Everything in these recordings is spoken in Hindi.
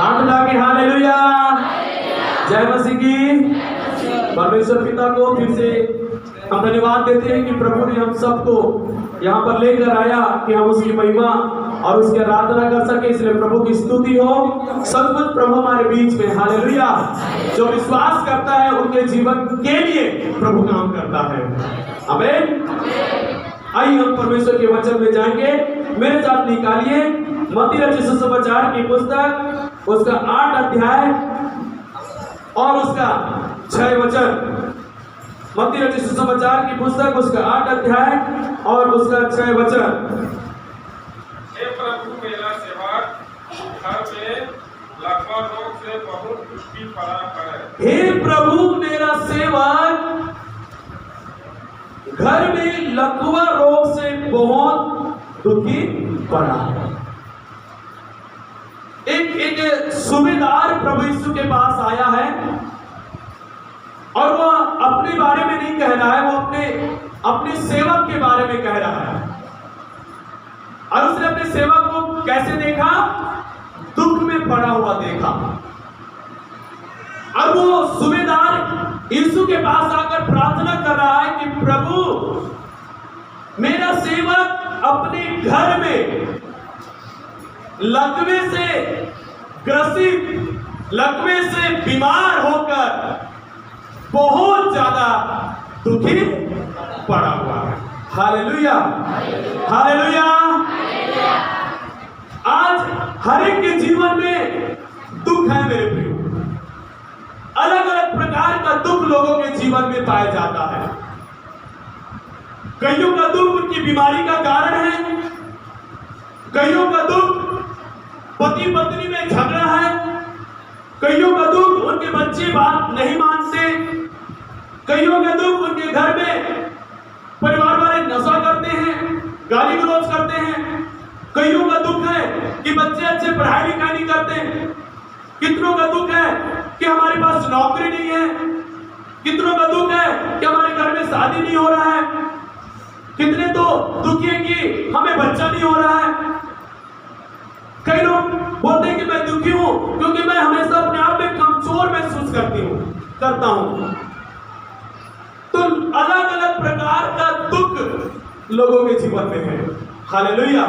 हाथ उठा के हालेलुया, जय मसीह की। परमेश्वर पिता को फिर से हम धन्यवाद देते हैं कि प्रभु ने हम सबको यहाँ पर लेकर आया कि हम उसकी महिमा और उसकी आराधना कर सके, इसलिए प्रभु की स्तुति हो। सब कुछ प्रभु हमारे बीच में, हालेलुया। जो विश्वास करता है उनके जीवन के लिए प्रभु काम करता है, आमीन। आइए हम परमेश्वर के वचन में जाएंगे। मेरे साथ निकालिए मत्ती रचित सुसमाचार की पुस्तक, उसका 8 अध्याय और उसका 6 वचन। मत्ती रचित सुसमाचार की पुस्तक, उसका 8 अध्याय और उसका 6 वचन। हे प्रभु, मेरा सेवक घर में लकवा रोग से बहुत दुखी पड़ा है। हे प्रभु, मेरा सेवक घर में लकवा रोग से बहुत दुखी पड़ा है। एक सूबेदार प्रभु यीशु के पास आया है और वो अपने बारे में नहीं कह रहा है, वो अपने सेवक के बारे में कह रहा है। और उसने अपने सेवक को कैसे देखा? दुख में पड़ा हुआ देखा। और वो सूबेदार यीशु के पास आकर प्रार्थना कर रहा है कि प्रभु, मेरा सेवक अपने घर में लकवे से ग्रसित, लकवे से बीमार होकर बहुत ज्यादा दुखी पड़ा हुआ है। Hallelujah, hallelujah. आज हर एक के जीवन में दुख है मेरे प्रियो। अलग अलग प्रकार का दुख लोगों के जीवन में पाया जाता है। कईयों का दुख उनकी बीमारी का कारण है, कईयों का दुख पति पत्नी में झगड़ा है, कईयों का दुख उनके बच्चे बात नहीं मानते, कईयों का दुख उनके घर में परिवार वाले नशा करते हैं, गाली गलौज करते हैं, कईयों का दुख है कि बच्चे अच्छे पढ़ाई लिखाई नहीं करते, कितनों का दुख है कि हमारे पास नौकरी नहीं है, कितनों का दुख है कि हमारे घर में शादी नहीं हो रहा है, कितने तो दुखी है कि हमें बच्चा नहीं हो रहा है। कई लोग बोलते हैं कि मैं दुखी हूं क्योंकि मैं हमेशा अपने आप में कमजोर महसूस करता हूं। तो अलग अलग प्रकार का दुख लोगों के जीवन में है। हालेलुया।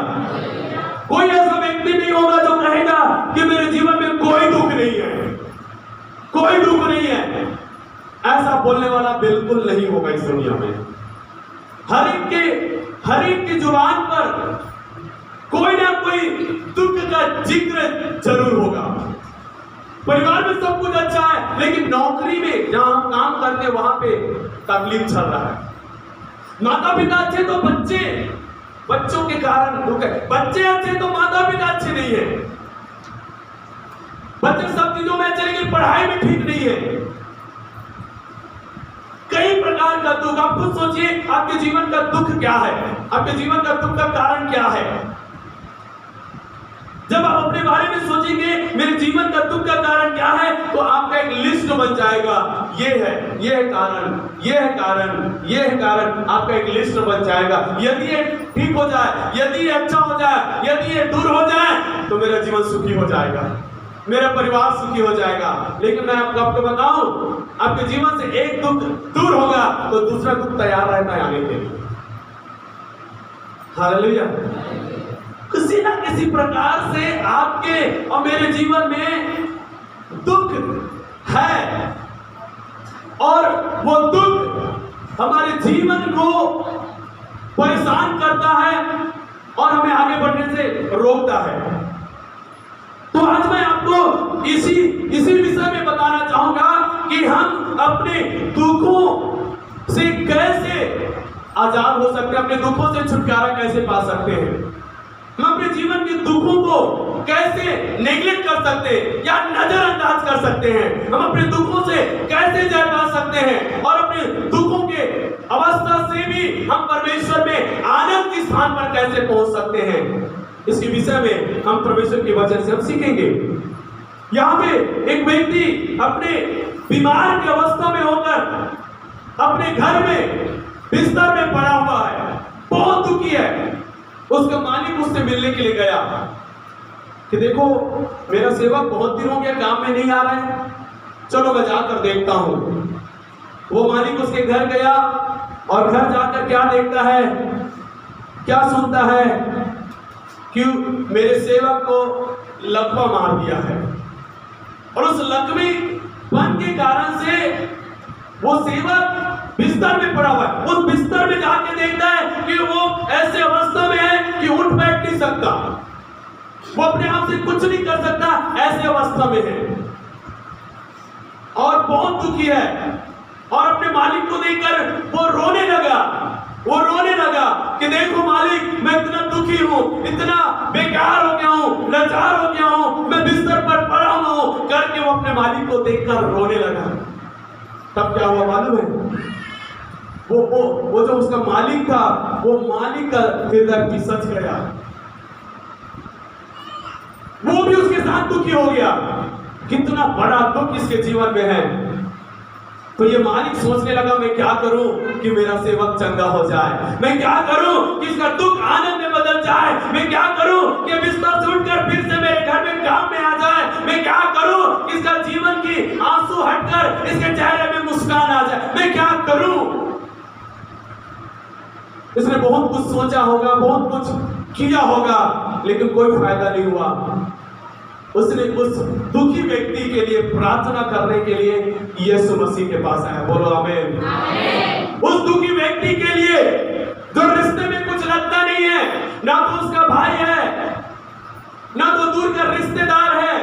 कोई ऐसा व्यक्ति नहीं होगा जो कहेगा कि मेरे जीवन में कोई दुख नहीं है, कोई दुख नहीं है। ऐसा बोलने वाला बिल्कुल नहीं होगा इस दुनिया में। हर एक की जुबान पर कोई ना कोई दुख का जिक्र जरूर होगा। परिवार में सब कुछ अच्छा है, लेकिन नौकरी में जहां हम काम करते हैं वहां पे तकलीफ चल रहा है। माता पिता अच्छे तो बच्चों के कारण दुख है, बच्चे अच्छे तो माता पिता अच्छे नहीं है। बच्चे सब चीजों में अच्छे लेकिन पढ़ाई में ठीक नहीं है। कई प्रकार का दुख। आप खुद सोचिए आपके जीवन का दुख क्या है, आपके जीवन का दुख का कारण क्या है। जब आप अपने बारे में सोचेंगे मेरे जीवन का दुख का कारण क्या है, तो आपका एक लिस्ट बन जाएगा। ये है कारण, ये है कारण, ये है कारण। आपका एक लिस्ट बन जाएगा। यदि ये ठीक हो जाए, यदि ये अच्छा हो जाए, यदि ये दूर हो जाए, तो मेरा जीवन सुखी हो जाएगा, मेरा परिवार सुखी हो जाएगा। लेकिन मैं आपको बताऊं, आपके जीवन से एक दुख दूर होगा तो दूसरा दुख तैयार रहता है आने के लिए। हालेलुया। किसी ना किसी प्रकार से आपके और मेरे जीवन में दुख है, और वो दुख हमारे जीवन को परेशान करता है और हमें आगे बढ़ने से रोकता है। तो आज मैं आपको इसी विषय में बताना चाहूंगा कि हम अपने दुखों से कैसे आजाद हो सकते हैं, अपने दुखों से छुटकारा कैसे पा सकते हैं, हम अपने जीवन के दुखों को कैसे नेग्लेक्ट कर सकते हैं या नजरअंदाज कर सकते हैं, हम अपने दुखों से कैसे जय पा सकते हैं, और अपने दुखों के अवस्था से भी हम परमेश्वर में आनंद के स्थान पर कैसे पहुंच सकते हैं। इसके विषय में हम परमेश्वर के वचन से हम सीखेंगे। यहाँ पे एक व्यक्ति अपने बीमार की अवस्था में होकर अपने घर में बिस्तर में पड़ा हुआ है, बहुत दुखी है। उसका मालिक उससे मिलने के लिए गया। कि देखो मेरा सेवक बहुत दिन हो गया काम में नहीं आ रहा है, चलो मैं जाकर देखता हूं। वो मालिक उसके घर गया और घर जाकर क्या देखता है, क्या सुनता है कि मेरे सेवक को लकवा मार दिया है। और उस लकवेपन के कारण से वो सेवक बिस्तर में पड़ा हुआ है। उस बिस्तर में जाके देखता है कि वो ऐसे अवस्था में है कि उठ बैठ नहीं सकता, वो अपने आप से कुछ नहीं कर सकता, ऐसे अवस्था में है और बहुत दुखी है। और अपने मालिक को देखकर वो रोने लगा कि देखो मालिक, मैं इतना दुखी हूं, इतना बेकार हो गया हूं, लाचार हो गया हूं, मैं बिस्तर पर पड़ा हूं करके वो अपने मालिक को देखकर रोने लगा। तब क्या हुआ मालूम है? वो जो उसका मालिक था, वो मालिक का हृदय पिसच गया, वो भी उसके साथ दुखी हो गया। कितना बड़ा दुख इसके जीवन में है। तो ये मालिक सोचने लगा, मैं क्या करूं कि मेरा सेवक चंगा हो जाए, मैं क्या करूं कि इसका दुख आनंद में बदल जाए, मैं क्या करूं कि बिस्तर से उठकर फिर से मेरे घर में काम में आ जाए, मैं क्या करूं कि इसका जीवन की आंसू हटकर इसके चेहरे में मुस्कान आ जाए, मैं क्या करूं। इसने बहुत कुछ सोचा होगा, बहुत कुछ किया होगा, लेकिन कोई फायदा नहीं हुआ। उसने उस दुखी व्यक्ति के लिए प्रार्थना करने के लिए यीशु मसीह के पास आया। बोलो आमीन। उस दुखी व्यक्ति के लिए जो रिश्ते में कुछ लगता नहीं है, ना तो उसका भाई है, ना तो दूर का रिश्तेदार है,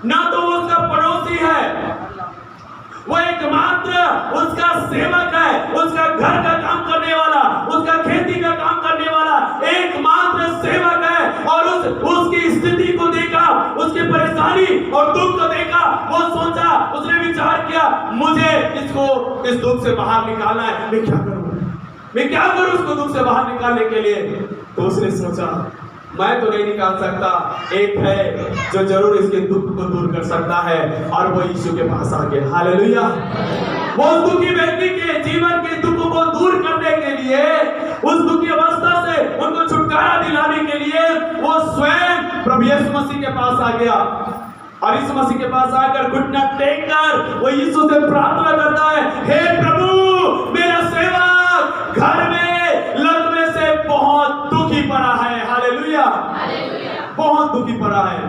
ना तो वो उसका पड़ोसी है, वो एकमात्र उसका सेवक है, उसका घर का काम करने वाला, उसका खेती का काम करने वाला एकमात्र सेवक है। और उसकी स्थिति को देखा, उसकी परेशानी और दुख को देखा, वो सोचा, उसने विचार किया, मुझे इसको इस दुख से बाहर निकालना है, मैं क्या करूं उसको दुख से बाहर निकालने के लिए। तो उसने सोचा, मैं तो नहीं निकाल सकता, एक है जो जरूर इसके दुख को दूर कर सकता है, और वो यीशु के पास आ गया। हालेलुया। वो दुखी व्यक्ति के जीवन के दुख को दूर करने के लिए, उस दुखी अवस्था से उनको छुटकारा दिलाने के लिए वो स्वयं प्रभु यीशु मसीह के पास आ गया। और यीशु मसीह के पास आकर घुटना टेक कर वो यीशु से प्रार्थना करता है, हे प्रभु, मेरा सेवक घर में लकवे से बहुत दुखी पड़ा है। हालेलुया। बहुत दुखी पड़ा है।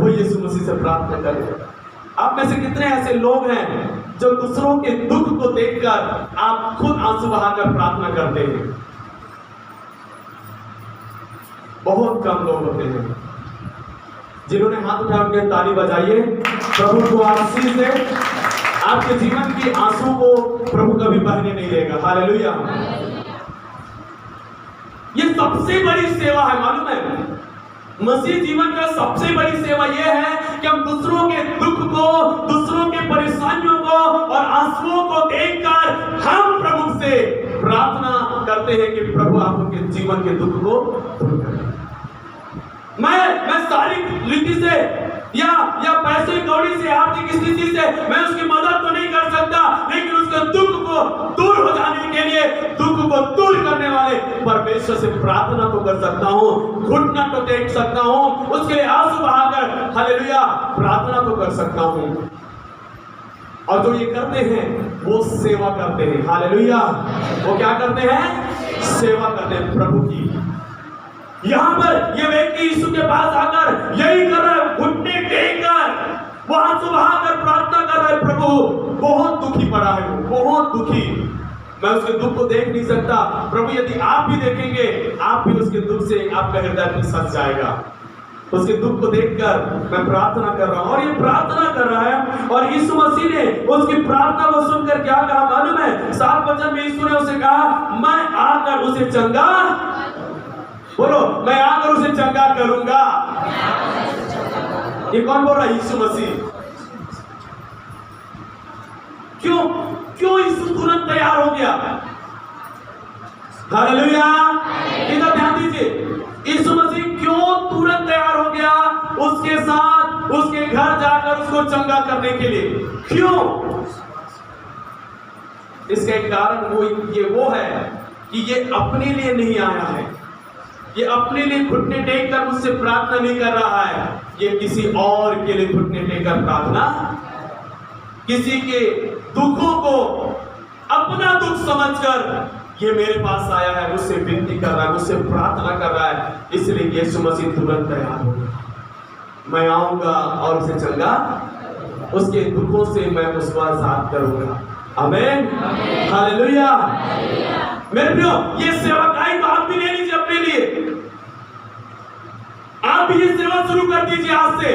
वो यीशु मसीह से प्रार्थना करेगा। आप में से कितने ऐसे लोग हैं जो दूसरों के दुख को देखकर आप खुद आंसू बहाकर प्रार्थना करते हैं? बहुत कम लोग होते हैं। जिन्होंने हाथ उठा उनके ताली बजाइए, प्रभु को आशीष दे। आपके जीवन की आंसू को प्रभु कभी बहने नहीं देगा। हालेलुया। ये सबसे बड़ी सेवा है, मालूम है? मसीह जीवन का सबसे बड़ी सेवा यह है कि हम दूसरों के दुख को, दूसरों के परेशानियों को और आंसुओं को देखकर हम प्रभु से प्रार्थना करते हैं कि प्रभु आप उनके जीवन के दुख को दूर करें। मैं शारीरिक रीति से या पैसे कौड़ी से, आर्थिक स्थिति से मैं उसकी मदद तो नहीं कर सकता, लेकिन उसके दुख को दूर हो जाने के लिए, दुख को दूर करने वाले परमेश्वर से प्रार्थना तो कर सकता हूँ, घुटना तो टेक सकता हूँ, उसके लिए आंसू बहाकर हालेलुया प्रार्थना तो कर सकता हूँ। और जो ये करते हैं वो सेवा करते हैं। हालेलुया। वो क्या करते हैं? सेवा करते हैं प्रभु की। यहां पर ये व्यक्ति यीशु के पास आकर यही कर रहा है, घुटने टेककर वो आंसू बहाकर प्रार्थना कर रहा है। प्रभु बहुत दुखी पड़ा है, बहुत दुखी, मैं उसके दुख को देख नहीं सकता। प्रभु यदि आप भी देखेंगे, आप भी उसके दुख से आपका हृदय पिसच जाएगा। उसके दुख को देखकर मैं प्रार्थना कर रहा हूं। और ये प्रार्थना कर रहा है, और यीशु मसीह ने उसकी प्रार्थना को सुनकर क्या कहा मालूम है? 7 वचन में यीशु ने उसे कहा, मैं आकर उसे चंगा, बोलो, मैं आकर उसे चंगा करूंगा। ये कौन बोल रहा है? यीशु मसीह। क्यों यीशु तुरंत तैयार हो गया? हालेलुया। इधर ध्यान दीजिए, यीशु मसीह क्यों तुरंत तैयार हो गया उसके साथ उसके घर जाकर उसको चंगा करने के लिए? क्यों? इसका एक कारण वो है कि ये अपने लिए नहीं आया है, ये अपने लिए घुटने टेक कर मुझसे प्रार्थना नहीं कर रहा है, ये किसी और के लिए घुटने टेकर प्रार्थना, किसी के दुखों को अपना दुख समझकर ये मेरे पास आया है, मुझसे विनती कर रहा है, मुझसे प्रार्थना कर रहा है, इसलिए यीशु मसीह तुरंत तैयार हो गया। मैं आऊंगा और उसे चंगा, उसके दुखों से मैं उसको आजाद करूंगा। आमीन, हालेलुया। मेरे प्रियो, ये सेवकाई तो आप भी ले लीजिए अपने लिए। आप भी ये सेवा शुरू कर दीजिए आज से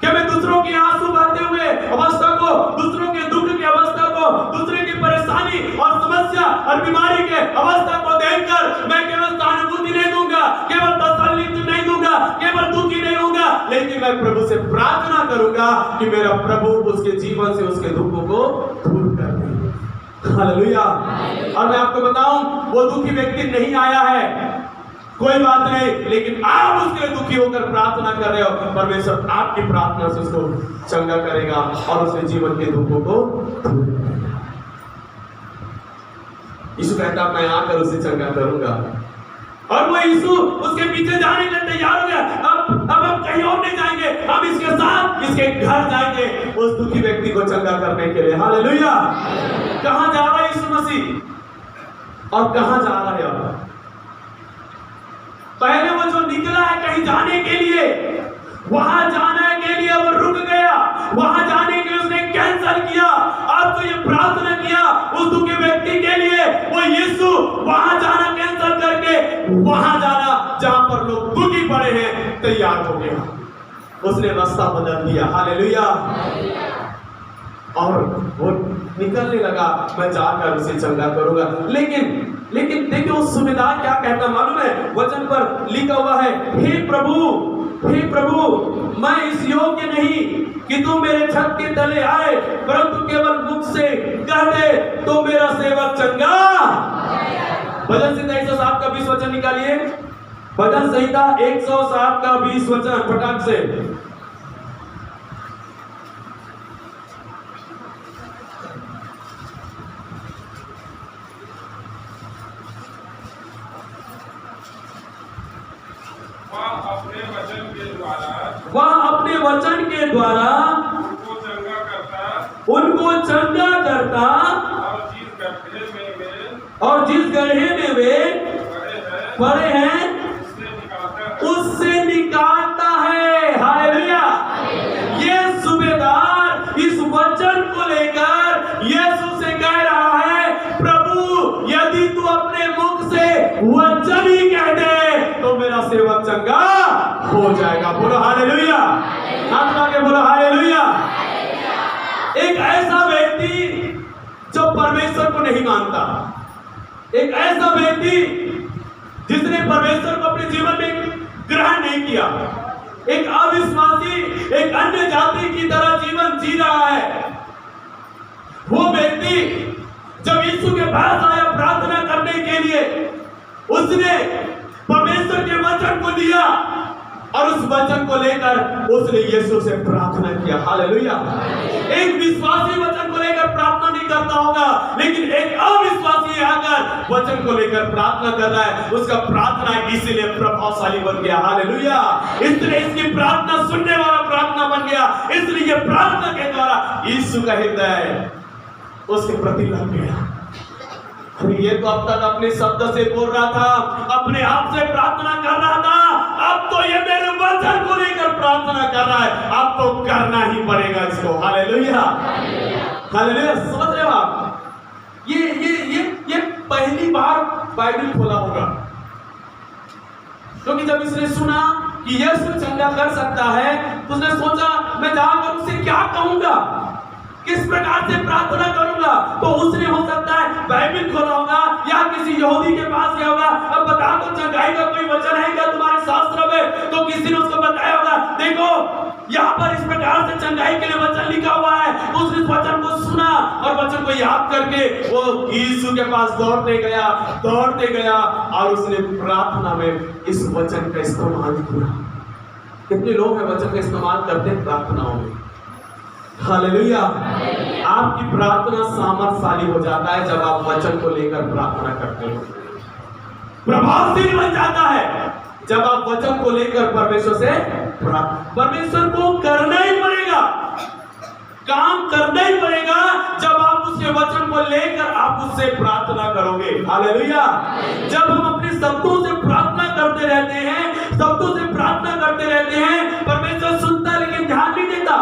कि मैं दूसरों के आंसू बहते हुए अवस्था को, दूसरों के दुख की अवस्था को, दूसरे की परेशानी और समस्या और बीमारी के अवस्था को देखकर मैं केवल सहानुभूति नहीं दूंगा, केवल तसल्ली नहीं दूंगा, केवल दुखी नहीं होऊंगा, लेकिन मैं प्रभु से प्रार्थना करूंगा कि मेरा प्रभु उसके जीवन से उसके दुखों को दूर कर दे। हालेलुया। और मैं आपको बताऊं, वो दुखी व्यक्ति नहीं आया है, कोई बात नहीं, लेकिन आप उसके लिए दुखी होकर प्रार्थना कर रहे हो, परमेश्वर आपकी प्रार्थना से उसको चंगा करेगा और उसके जीवन के दुखों को दूर करेगा। यीशु कहता मैं आकर उसे चंगा करूंगा, और वो यीशु उसके पीछे जाने के लिए तैयार हो गया। अब हम कहीं और नहीं जाएंगे, हम इसके साथ इसके घर जाएंगे उस दुखी व्यक्ति को चंगा करने के लिए। हालेलुया। कहां जा रहा है यीशु मसीह और कहां जा रहा है? अब पहले वो जो निकला है कहीं जाने के लिए, वहां जाने के लिए वो रुक गया, वहां जाने के लिए उसने कैंसिल किया। अब तो ये प्रार्थना किया उस दुखी व्यक्ति के लिए, वो यीशु वहां जाना कैंसिल करके वहां जाना जहां पर लोग दुखी पड़े हैं तैयार हो गया। उसने रास्ता बदल दिया। हालेलुया। और वो निकलने लगा, मैं जाकर उसे चंगा करूंगा। लेकिन देखिए वो सूबेदार क्या कहता मालूम है? वचन पर लिखा हुआ है, हे प्रभु, मैं इस योग्य नहीं कि तुम मेरे छत के तले आए, परंतु केवल मुख से कह दे तो मेरा सेवक चंगा। भजन संहिता 107 का 20 वचन निकालिए। भजन संहिता 107 का 20 वचन फटाक से। वह अपने वचन के द्वारा उनको चंगा करता और जिस गड्ढे में वे पड़े हैं उससे निकालता है। हालेलुया। ये सूबेदार इस वचन को लेकर यीशु से कह रहा है, प्रभु यदि तू अपने मुख से वचन ही कह दे तो मेरा सेवक चंगा हो जाएगा। बोलो हालेलुया। हाथ लगा के बोलो हालेलुया। एक ऐसा व्यक्ति जो परमेश्वर को नहीं मानता, एक ऐसा व्यक्ति जिसने परमेश्वर को अपने जीवन में ग्रहण नहीं किया, एक अविश्वासी, एक अन्य जाति की तरह जीवन जी रहा है, वो व्यक्ति जब यीशु के पास आया प्रार्थना करने के लिए, उसने परमेश्वर के वचन को लिया और उस वचन को लेकर उसने यीशु से प्रार्थना किया। हालेलुया। एक विश्वासी वचन को लेकर प्रार्थना नहीं करता होगा, लेकिन एक अविश्वासी आकर वचन को लेकर प्रार्थना कर रहा है, उसका प्रार्थना इसीलिए प्रभावशाली बन गया। हालेलुया। इसलिए इसकी प्रार्थना सुनने वाला प्रार्थना बन गया, इसलिए प्रार्थना के द्वारा यीशु का हृदय उसके प्रति लग गया। ये तो अब तक अपने शब्द से बोल रहा था, अपने आप से प्रार्थना कर रहा था, अब तो ये मेरे वचन को लेकर प्रार्थना कर रहा है, अब तो करना ही पड़ेगा इसको। हालेलुया। हालेलुया। समझ रहे हो आप? ये पहली बार बाइबल खोला होगा, क्योंकि जब इसने सुना कि यीशु चंगा कर सकता है तो उसने सोचा मैं जाकर उससे क्या कहूंगा, किस प्रकार से प्रार्थना करूंगा। तो उसने हो सकता है बाइबल खोला होगा या किसी यहूदी के पास गया होगा, अब बता दो चंगाई का कोई वचन है क्या तुम्हारे शास्त्र में? तो किसी ने उसको बताया होगा, देखो यहाँ पर इस प्रकार से चंगाई के लिए वचन लिखा हुआ है। उसने इस वचन को सुना और वचन को याद करके वो यीशु के पास दौड़ते गया और उसने प्रार्थना में इस वचन का इस्तेमाल किया। कितने लोग हैं वचन का इस्तेमाल करते हैं प्रार्थनाओं में? हालेलुया। आपकी प्रार्थना सामर्थ्यशाली हो जाता है जब आप वचन को लेकर प्रार्थना करते हो, प्रभावशील बन जाता है जब आप वचन को लेकर परमेश्वर से परमेश्वर को करना ही पड़ेगा, काम करना ही पड़ेगा। जब आप उसके वचन को लेकर आप उससे प्रार्थना करोगे। हालेलुया। जब हम अपने शब्दों से प्रार्थना करते रहते हैं, शब्दों से प्रार्थना करते रहते हैं, परमेश्वर सुनता है लेकिन ध्यान नहीं देता,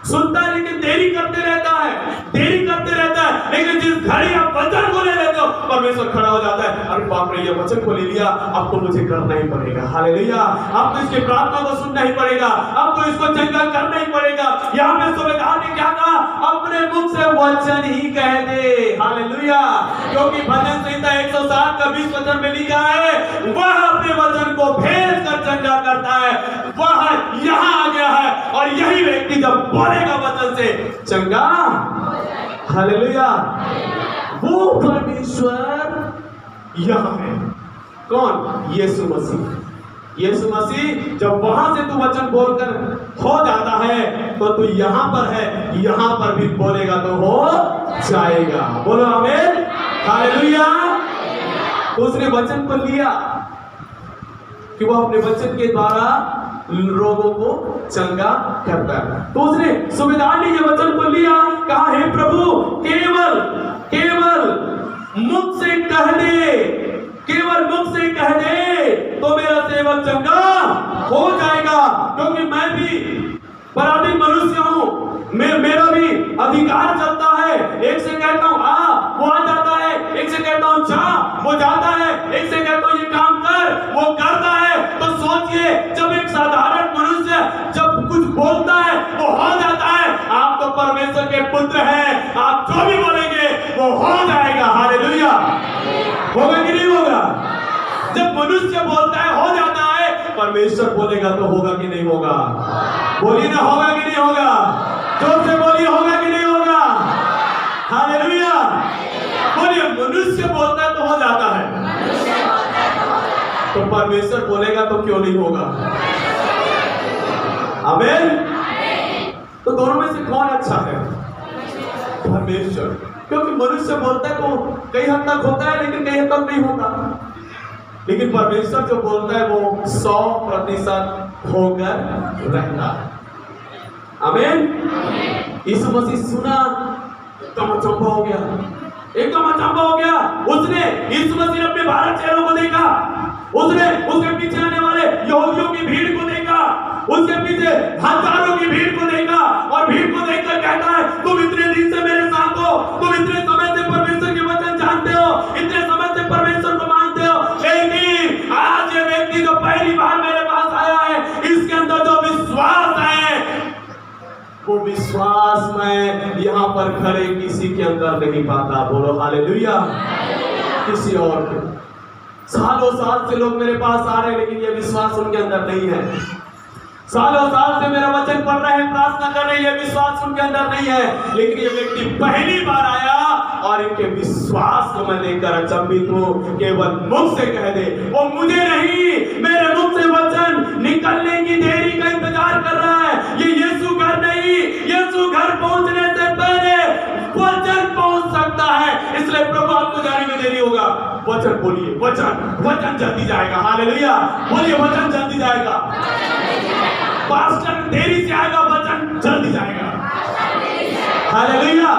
सुनता है लेकिन देरी करते रहता है, देरी करते रहता है। लेकिन जिस घड़ी आप वचन को ले लेते हो, परमेश्वर खड़ा हो जाता है, अरे बाप रे, ये वचन को ले लिया, अब तो मुझे करना ही पड़ेगा। हालेलुया। आपको इसकी प्रार्थना को सुनना ही पड़ेगा, आपको इसको चंगा करना ही पड़ेगा। यहाँ पे सूबेदार ने क्या कहा? अपने मुख से वचन ही कह दे। हालेलुया। क्योंकि भजन संहिता 107 का 20 वचन में लिखा है, वह अपने वचन को भेज कर चंगा करता है। वह यहाँ आ गया है, और यही व्यक्ति जब बोलेगा वचन से, चंगा। हालेलुया। वो परमेश्वर यहाँ है। कौन? यीशु मसीह। यीशु मसीह जब वहां से तू वचन बोलकर हो जाता है, तो तू यहाँ पर है, यहाँ पर भी बोलेगा तो हो जाएगा। बोलो आमीन। हालेलुया। तो उसने वचन को लिया कि वो अपने वचन के द्वारा लोगों को चंगा करता है। तो उसने, सूबेदार ने ये वचन को लिया, कहा, हे प्रभु, केवल मुख से कह दे, केवल मुख से कह दे तो मेरा सेवक चंगा हो जाएगा। क्योंकि मैं भी पराधीन मनुष्य हूं, मेरा भी अधिकार चलता है। एक से कहता हूं आ, वो आ जाता है, एक से कहता हूं जा, वो जाता है, एक से कहता हूं ये काम कर, वो करता है। तो सोचिए, जब एक साधारण मनुष्य जब कुछ बोलता है वो हो जाता है। आप तो परमेश्वर के पुत्र हैं, आप जो भी बोलेंगे वो हो जाएगा। हालेलुया। होगा कि नहीं होगा? जब मनुष्य बोलता है हो जाता है, परमेश्वर बोलेगा तो होगा कि नहीं होगा? बोलिए ना, होगा कि नहीं होगा? जोर से बोलिए, होगा कि नहीं होगा? हालेलुया। बोलिए, मनुष्य बोलता है तो हो जाता है, तो परमेश्वर बोलेगा तो क्यों नहीं होगा? आमीन। तो दोनों में से कौन अच्छा है? परमेश्वर। क्योंकि मनुष्य बोलता है तो कई हद तक होता है, लेकिन कई हद तक नहीं होता। लेकिन परमेश्वर जो बोलता है वो 100% होकर रहता है। आमीन। यीशु मसीह सुना, एकदम अचंभा हो गया, एकदम अचंभा हो गया। उसने, यीशु मसीह ने अपने 12 चेलों को देखा, उसने उसके पीछे आने वाले यहूदियों की भीड़ को देखा, उसके पीछे हजारों की भीड़ को देखा, और भीड़ को देखकर कहता है, तुम इतने दिन से मेरे साथ हो, तुम इतने समय से परमेश्वर के वचन जानते हो, इतने समय से परमेश्वर को मानते हो, लेकिन आज ये व्यक्ति जो पहली बार मेरे पास आया है, इसके अंदर जो विश्वास है, वो विश्वास मैं यहाँ पर खड़े किसी के अंदर नहीं पाता। बोलो हालेलुया। किसी और के सालों साल से लोग मेरे पास आ रहे हैं, लेकिन ये विश्वास उनके अंदर नहीं है। सालों साल से मेरा वचन पढ़ रहे हैं, प्रार्थना कर रहे हैं, ये विश्वास उनके अंदर नहीं है। लेकिन ये व्यक्ति पहली बार आया, और इनके विश्वास को मैं देखकर अचंभित हूँ। केवल मुख से कह दे, वो मुझे नहीं, मेरे मुख से वचन निकलने की देरी का इंतजार कर रहा है। ये यीशु घर नहीं, यीशु घर पहुंचने से पहले वचन पहुंच सकता है। इसलिए प्रभु आपको जाने में देरी होगा। वचन बोलिए, वचन जल्दी जाएगा। हालेलुया। बोलिए, वचन जल्दी जाएगा। पास्टर देरी से आएगा, वचन जल्दी जाएगा। हालेलुया।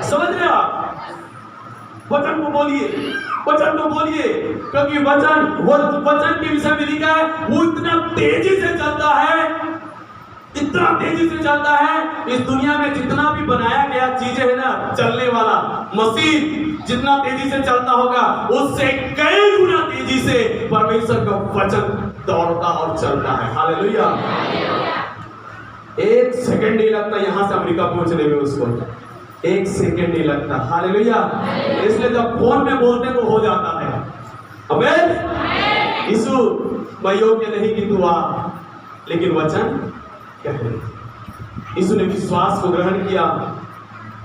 समझ रहे हो आप? वचन को बोलिए, वचन को बोलिए, क्योंकि वचन के विषय में लिखा है, वो इतना तेजी से चलता है, इतना तेजी से चलता है। इस दुनिया में जितना भी बनाया गया चीजें है ना, चलने वाला मशीन जितना तेजी से चलता होगा, उससे कई गुना तेजी से परमेश्वर का वचन दौड़ता और चलता है। हालेलुया। 1 सेकंड नहीं लगता यहाँ से अमेरिका पहुंचने में, उसको 1 सेकंड नहीं लगता। हालेलुया। इसलिए जब फोन में बोलते तो हो जाता है। आमीन। यीशु, मैं योग्य नहीं कि तू आ, लेकिन वचन कह दे। यीशु ने विश्वास को ग्रहण किया,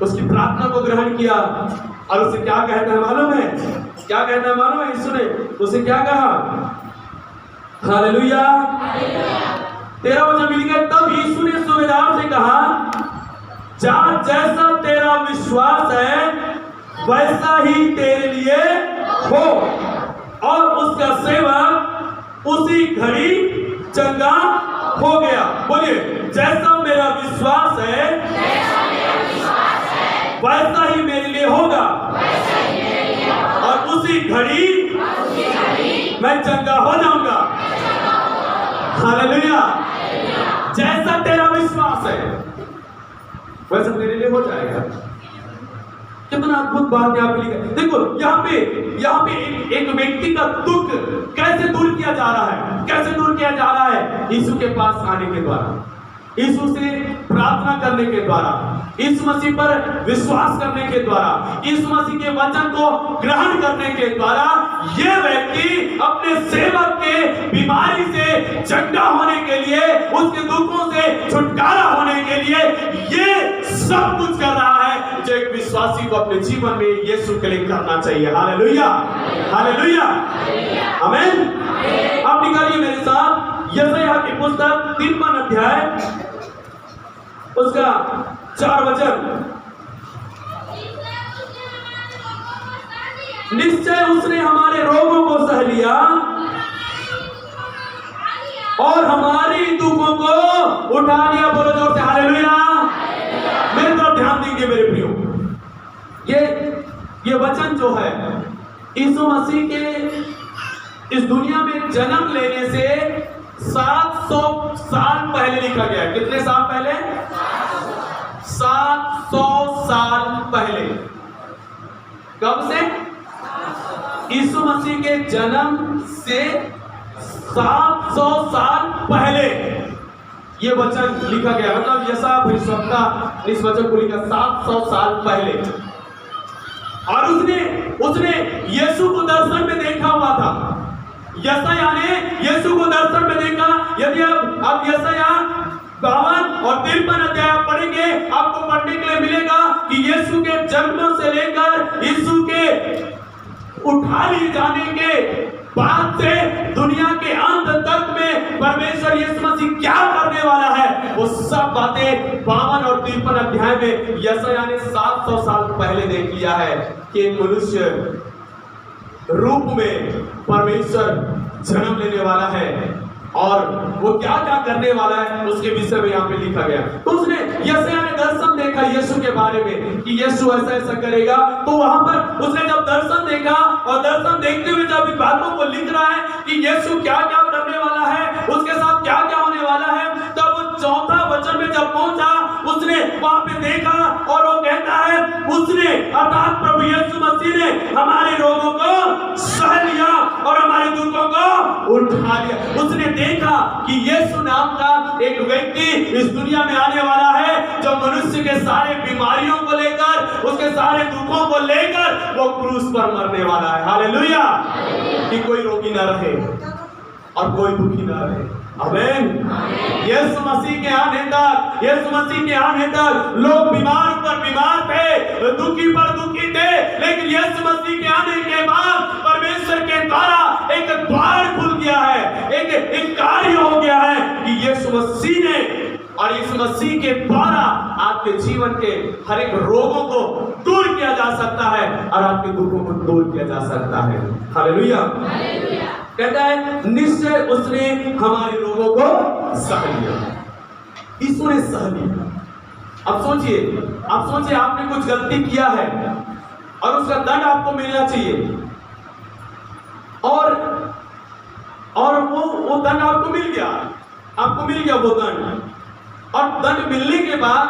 उसकी प्रार्थना को ग्रहण किया, और उसे क्या कहता है मालूम है? क्या कहता है मालूम है? यीशु ने उसे क्या कहा? हालेलुया। 13 वचन मिल गया। तब यीशु ने सूबेदार से कहा, जा, जैसा तेरा विश्वास है वैसा ही तेरे लिए हो। और उसका सेवक उसी घड़ी चंगा हो गया। बोलिए, जैसा मेरा विश्वास है वैसा ही मेरे लिए होगा, और उसी घड़ी मैं चंगा हो जाऊंगा। हालेलुया। जैसा तेरा विश्वास है वैसा तेरे लिए हो जाएगा। कितना अद्भुत बात यहाँ पे लिखा है। देखो यहाँ पे एक व्यक्ति का दुख कैसे दूर किया जा रहा है, कैसे दूर किया जा रहा है? यीशु के पास आने के द्वारा, यीशु से प्रार्थना करने के द्वारा, यीशु मसीह पर विश्वास करने के द्वारा, यीशु मसीह के वचन को ग्रहण करने के द्वारा ये व्यक्ति अपने सेवक के बीमारी से चंगा होने के लिए, उसके दुखों से छुटकारा होने के लिए ये सब कुछ कर रहा है जो एक विश्वासी को अपने जीवन में यीशु के लिए करना चाहिए। हालेलुया, हालेलुया, आमीन। आप निकालिए मेरे साथ यशायाह की पुस्तक 3वां अध्याय, उसका 4 वचन। निश्चय उसने हमारे रोगों को सह लिया और हमारी दुखों को उठा लिया। बोलो जोर से हालेलुया। मेरे तरफ ध्यान देंगे मेरे प्रियो, ये वचन जो है यीशु मसीह के इस दुनिया में जन्म लेने से 700 साल पहले लिखा गया है। कितने साल पहले? 700 साल पहले। कब से? यीशु मसीह के जन्म से 700 साल पहले ये वचन लिखा गया। मतलब यशायाह भविष्यवक्ता इस वचन को लिखा 700 साल पहले। और उसने यीशु को दर्शन में देखा हुआ था। यशायाह ने यीशु को दर्शन में देखा। यदि आप यशायाह 52 और 53 अध्याय पढ़ेंगे, आपको पढ़ने के लिए मिलेगा कि यीशु के जन्म से लेकर यीशु के उठा लिए जाने के बाद से दुनिया के अंत तक में परमेश्वर यीशु मसीह क्या करने वाला है, वो सब बातें 52 और 53 अध्याय में यशायाह ने 700 साल पहले देख लिया है कि मनुष्य रूप में परमेश्वर जन्म लेने वाला है और वो क्या क्या करने वाला है उसके विषय में यहाँ पे लिखा गया। तो उसने यशायाह ने दर्शन देखा यीशु के बारे में कि यीशु ऐसा ऐसा करेगा। तो वहां पर उसने जब दर्शन देखा और दर्शन देखते हुए जब इन बातों को लिख रहा है कि यीशु क्या क्या करने वाला है, उसके साथ क्या क्या होने वाला है, तब वो 4था वचन में जब पहुंचा उसने वहां पे देखा और वो कहता है उसने अर्थात प्रभु यीशु मसीह ने हमारे रोगों को सह लिया और हमारे दुखों को उठा लिया। उसने देखा कि यीशु नाम का एक व्यक्ति इस दुनिया में आने वाला है जो मनुष्य के सारे बीमारियों को लेकर, उसके सारे दुखों को लेकर वो क्रूस पर मरने वाला है। हालेलुया। कि कोई रोगी ना रहे और कोई दुखी ना रहे। आमीन। यीशु मसीह के आने तक लोग बीमार पर बीमार थे, दुखी पर दुखी थे, लेकिन यीशु मसीह के आने के बाद परमेश्वर के द्वारा एक द्वार खुल गया है, एक कार्य हो गया है कि यीशु मसीह ने और यीशु मसीह के द्वारा आपके जीवन के हर एक रोगों को दूर किया जा सकता है और आपके दुखों को दूर किया जा सकता है। हालेलुया। कहता है निश्चय उसने हमारे रोगों को सह लिया। यीशु ने सह लिया। अब सोचिए आपने कुछ गलती किया है और उसका दंड आपको मिलना चाहिए और वो दंड आपको मिल गया वो दंड। और दंड मिलने के बाद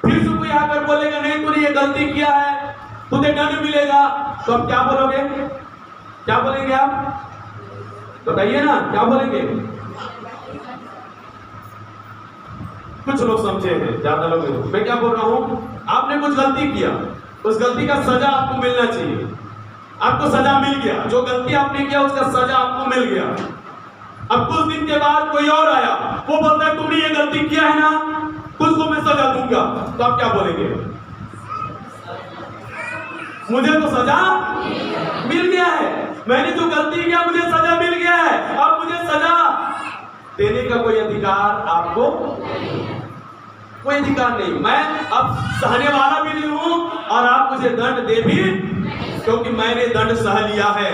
फिर से कोई आकर बोलेगा नहीं तूने ये गलती किया है, तुझे दंड मिलेगा, तो आप क्या बोलोगे? क्या बोलेंगे आप? बताइए ना, क्या बोलेंगे? कुछ लोग समझे हैं, ज्यादा लोग नहीं। मैं क्या बोल रहा हूं, आपने कुछ गलती किया, उस गलती का सजा आपको मिलना चाहिए। आपको सजा मिल गया, जो गलती आपने किया उसका सजा आपको मिल गया। अब कुछ दिन के बाद कोई और आया, वो बोलता है तुमने ये गलती किया है ना, तुझको मैं सजा दूंगा, तो आप क्या बोलेंगे? मुझे तो सजा मिल गया है, मैंने जो गलती किया मुझे सजा मिल गया है, अब मुझे सजा देने का कोई अधिकार आपको कोई अधिकार नहीं। मैं अब सहने वाला भी नहीं हूं और आप मुझे दंड दे भी, क्योंकि मैंने दंड सह लिया है,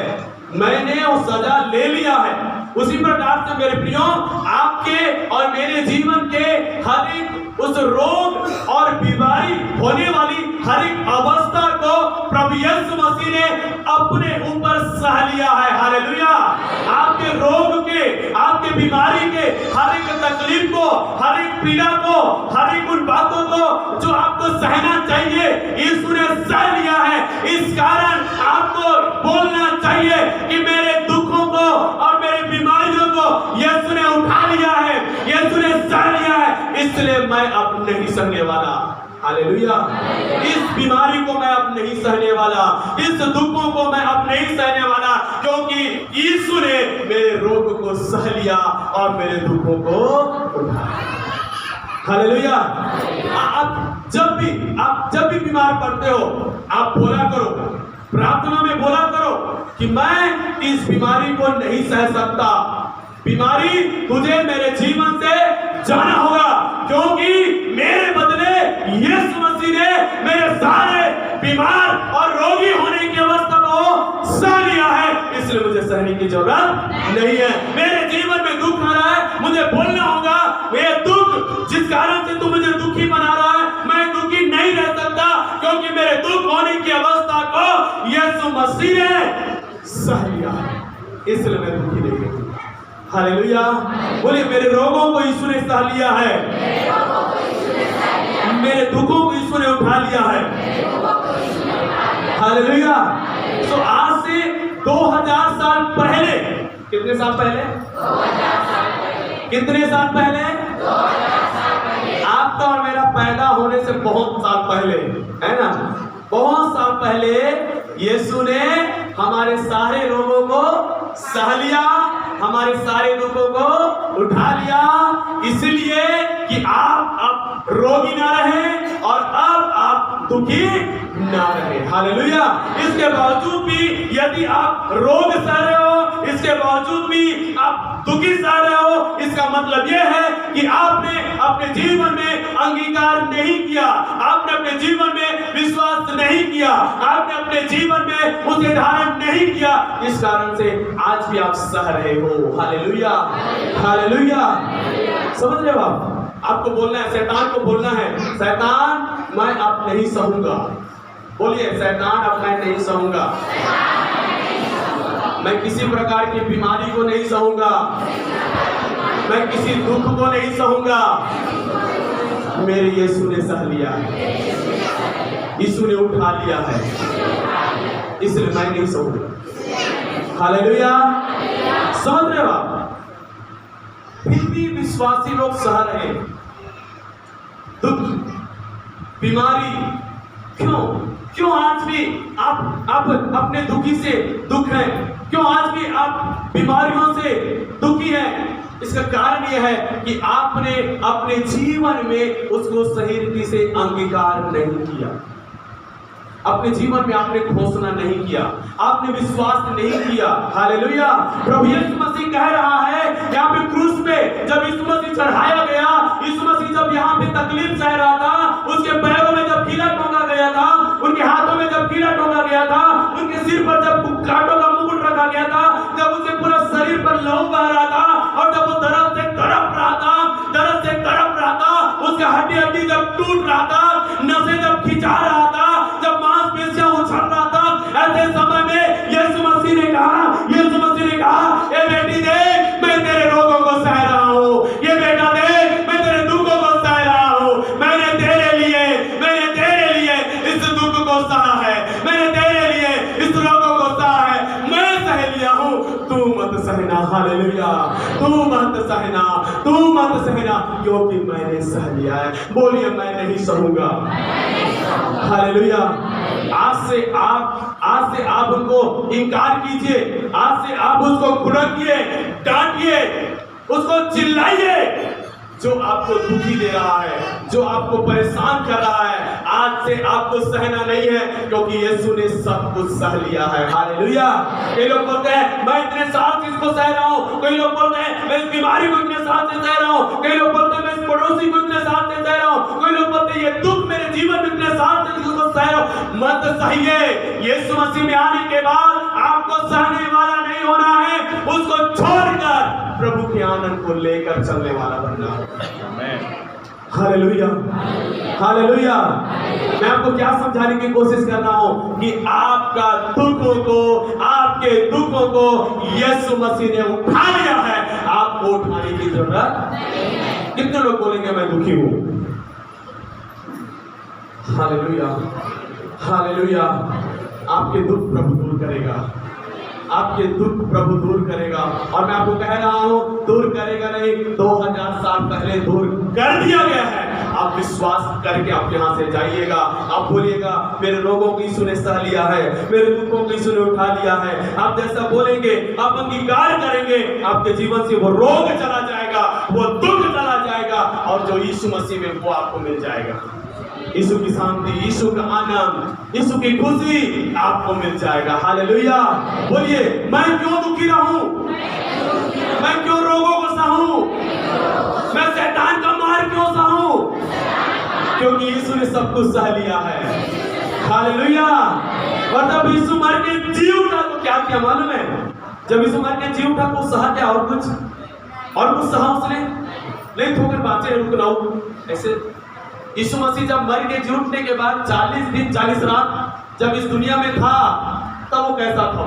मैंने वो सजा ले लिया है। उसी प्रकार से मेरे प्रियो, आपके और मेरे जीवन के हर एक उस रोग और बीमारी होने वाली हर एक अवस्था को प्रभु यीशु मसीह ने अपने ऊपर सह लिया है। हालेलुया। आपके रोग के, आपके बीमारी के हर एक तकलीफ को, हर एक पीड़ा को, हर एक उन बातों को जो आपको सहना चाहिए, यीशु ने सह लिया है। इस कारण आपको बोलना चाहिए कि मेरे दुखों को और मेरे बीमारियों को यीशु ने उठा लिया है, यीशु ने सह लिया है, इसलिए मैं अब नहीं सहने वाला। हालेलुया। इस बीमारी को मैं अब नहीं सहने वाला, इस दुखों को मैं अब नहीं सहने वाला, क्योंकि यीशु ने मेरे रोग को सह लिया और मेरे दुखों को उठाया। हालेलुया। आप जब भी बीमार पड़ते हो, आप बोला करो, प्रार्थना में बोला करो कि मैं इस बीमारी को नहीं सह सकता। बीमारी तुझे मेरे जीवन से जाना होगा, क्योंकि मेरे बदले यीशु मसीह ने मेरे सारे बीमार और रोगी होने की अवस्था को सह लिया है, इसलिए मुझे सहने की जरूरत नहीं है। मेरे जीवन में दुख आ रहा है, मुझे बोलना होगा, ये दुख जिस कारण से तू मुझे दुखी बना रहा है, मैं दुखी नहीं रह सकता, क्योंकि मेरे दुख होने की अवस्था को यीशु मसीह ने सह लिया है, इसलिए मैं दुखी नहीं हूं। हालेलुया। बोलिए, मेरे रोगों को यीशु ने सह लिया है, मेरे दुखों को यीशु ने उठा लिया है। हालेलुया। तो आज से 2000 साल पहले, कितने साल पहले? 2000 साल पहले। कितने साल पहले? 2000 साल पहले। आपका और मेरा पैदा होने से बहुत साल पहले, है ना? बहुत साल पहले यीशु ने हमारे सारे रोगों को सह लिया, हमारे सारे दुखों को उठा लिया, इसलिए कि आप अब रोगी ना रहे और अब आप दुखी ना रहे। हालेलुया। इसके बावजूद भी यदि आप रोग सह रहे हो, इसके बावजूद भी आप दुखी सह रहे हो, इसका मतलब यह है कि आपने अपने जीवन में अंगीकार नहीं किया, आपने अपने जीवन में विश्वास नहीं किया, आपने अपने जीवन में उसे धारण नहीं किया, इस कारण से आज भी आप सह रहे हो। हालेलुया। हालेलुया। समझ रहे हो आप? आपको बोलना है, शैतान को बोलना है, शैतान मैं अब नहीं सहूंगा। बोलिए, शैतान अब मैं नहीं सहूंगा, मैं किसी प्रकार की बीमारी को नहीं सहूंगा, मैं किसी दुख को नहीं सहूंगा, मेरे यीशु ने सह लिया है, यीशु ने उठा लिया है, इसलिए मैं नहीं सहूंगा। हालेलुया। समझ रहे हो आप? फिर भी विश्वासी लोग सह रहे दुख, बीमारी, क्यों आज भी आप अपने दुखी से दुख हैं? क्यों आज भी आप बीमारियों से दुखी हैं? इसका कारण यह है कि आपने अपने जीवन में उसको सही रीति से अंगीकार नहीं किया, अपने जीवन में आपने घोषणा नहीं किया, आपने विश्वास नहीं किया। हालेलुया। प्रभु यीशु मसीह कह रहा है यहाँ पे क्रूस पे जब यीशु मसीह चढ़ाया गया, यीशु मसीह जब यहाँ पे तकलीफ सह रहा था, उसके पैरों में जब कीला ठोका गया था, उनके हाथों में जब कीला ठोका गया था, उनके सिर पर जब कांटों का मुकुट रखा गया था, जब उसके पूरा शरीर पर लहू बह रहा था और जब वो दर्द से तड़प रहा था, उसका हड्डी जब टूट रहा था, नसें जब खिंचा रहा था, जब मांसपेशियां उछल रहा था, ऐसे समय में यीशु मसीह ने कहा, ये बेटी देख, मैं तेरे रोगों को सह रहा हूँ, ये बेटा देख, मैं तेरे दुखों को सह रहा हूँ, मैंने तेरे लिए इस दुख को सहा है, मैंने तेरे लिए इस रोगों को सहा है, मैं सह लिया हूँ, तू मत सहना। हालेलुया। तू मत सहना, क्योंकि मैंने सह लिया है। बोलिए, मैं नहीं सहूंगा। हालेलुया। आज से आप उनको इनकार कीजिए, आज से आप उसको खुरकिए, डांटिए, उसको चिल्लाइए, जो आपको दुखी दे रहा है, जो आपको परेशान कर रहा है, आज से आपको सहना नहीं है, क्योंकि यीशु ने सब कुछ सह लिया है। हालेलुया। कई लोग बोलते हैं मैं इतने साल से इसको सह रहा हूँ, कई लोग बोलते हैं मैं इस बीमारी को इतने साल से सह रहा हूँ, कई लोग बोलते हैं मैं इस पड़ोसी को इतने साल से सह रहा हूँ, कई लोग बोलते हैं ये दुख मेरे जीवन में इतने साल से इसको सह रहा हूँ। मत सहिए। यीशु मसीह में आने के बाद आपको सहने वाला नहीं होना है, उसको छोड़कर आनंद को लेकर चलने वाला बनना। Hallelujah, hallelujah. मैं आपको क्या समझाने की कोशिश कर रहा हूं कि आपका आपके दुखों को यीशु मसीह ने उठा लिया है, आपको उठाने की जरूरत नहीं है। कितने लोग बोलेंगे मैं दुखी हूं? Hallelujah, hallelujah. आपके दुख प्रभु दूर करेगा, आपके दुख प्रभु दूर करेगा। और मैं आपको कह रहा हूं, दूर करेगा नहीं, 2000 साल पहले दूर कर दिया गया है। आप विश्वास करके आप यहां से जाइएगा। आप बोलिएगा मेरे रोगों को यीशु ने सह लिया है, मेरे दुखों को यीशु ने उठा लिया है। आप जैसा बोलेंगे, आप अंगीकार करेंगे, आपके जीवन से वो रोग चला जाएगा, वो दुख चला जाएगा, और जो यीशु मसीह में वो आपको मिल जाएगा। यीशु की शांति, यीशु का आनंद, यीशु की खुशी आपको मिल जाएगा। हालेलुया। बोलिए मैं क्यों दुखी रहूं? मैं क्यों रोगों को सहूं? मैं शैतान का मार क्यों सहूं? क्योंकि यीशु ने सब कुछ सह लिया है। हालेलुया। और जब यीशु मर के जी उठा तो क्या किया मालूम है? जब यीशु मर के जी उठा तो सहा क्या? और कुछ सहा उसने नहीं, ठोकर बातें रुकना ऐसे। यीशु मसीह जब मर के जी उठने के बाद 40 दिन 40 रात जब इस दुनिया में था, तब वो कैसा था?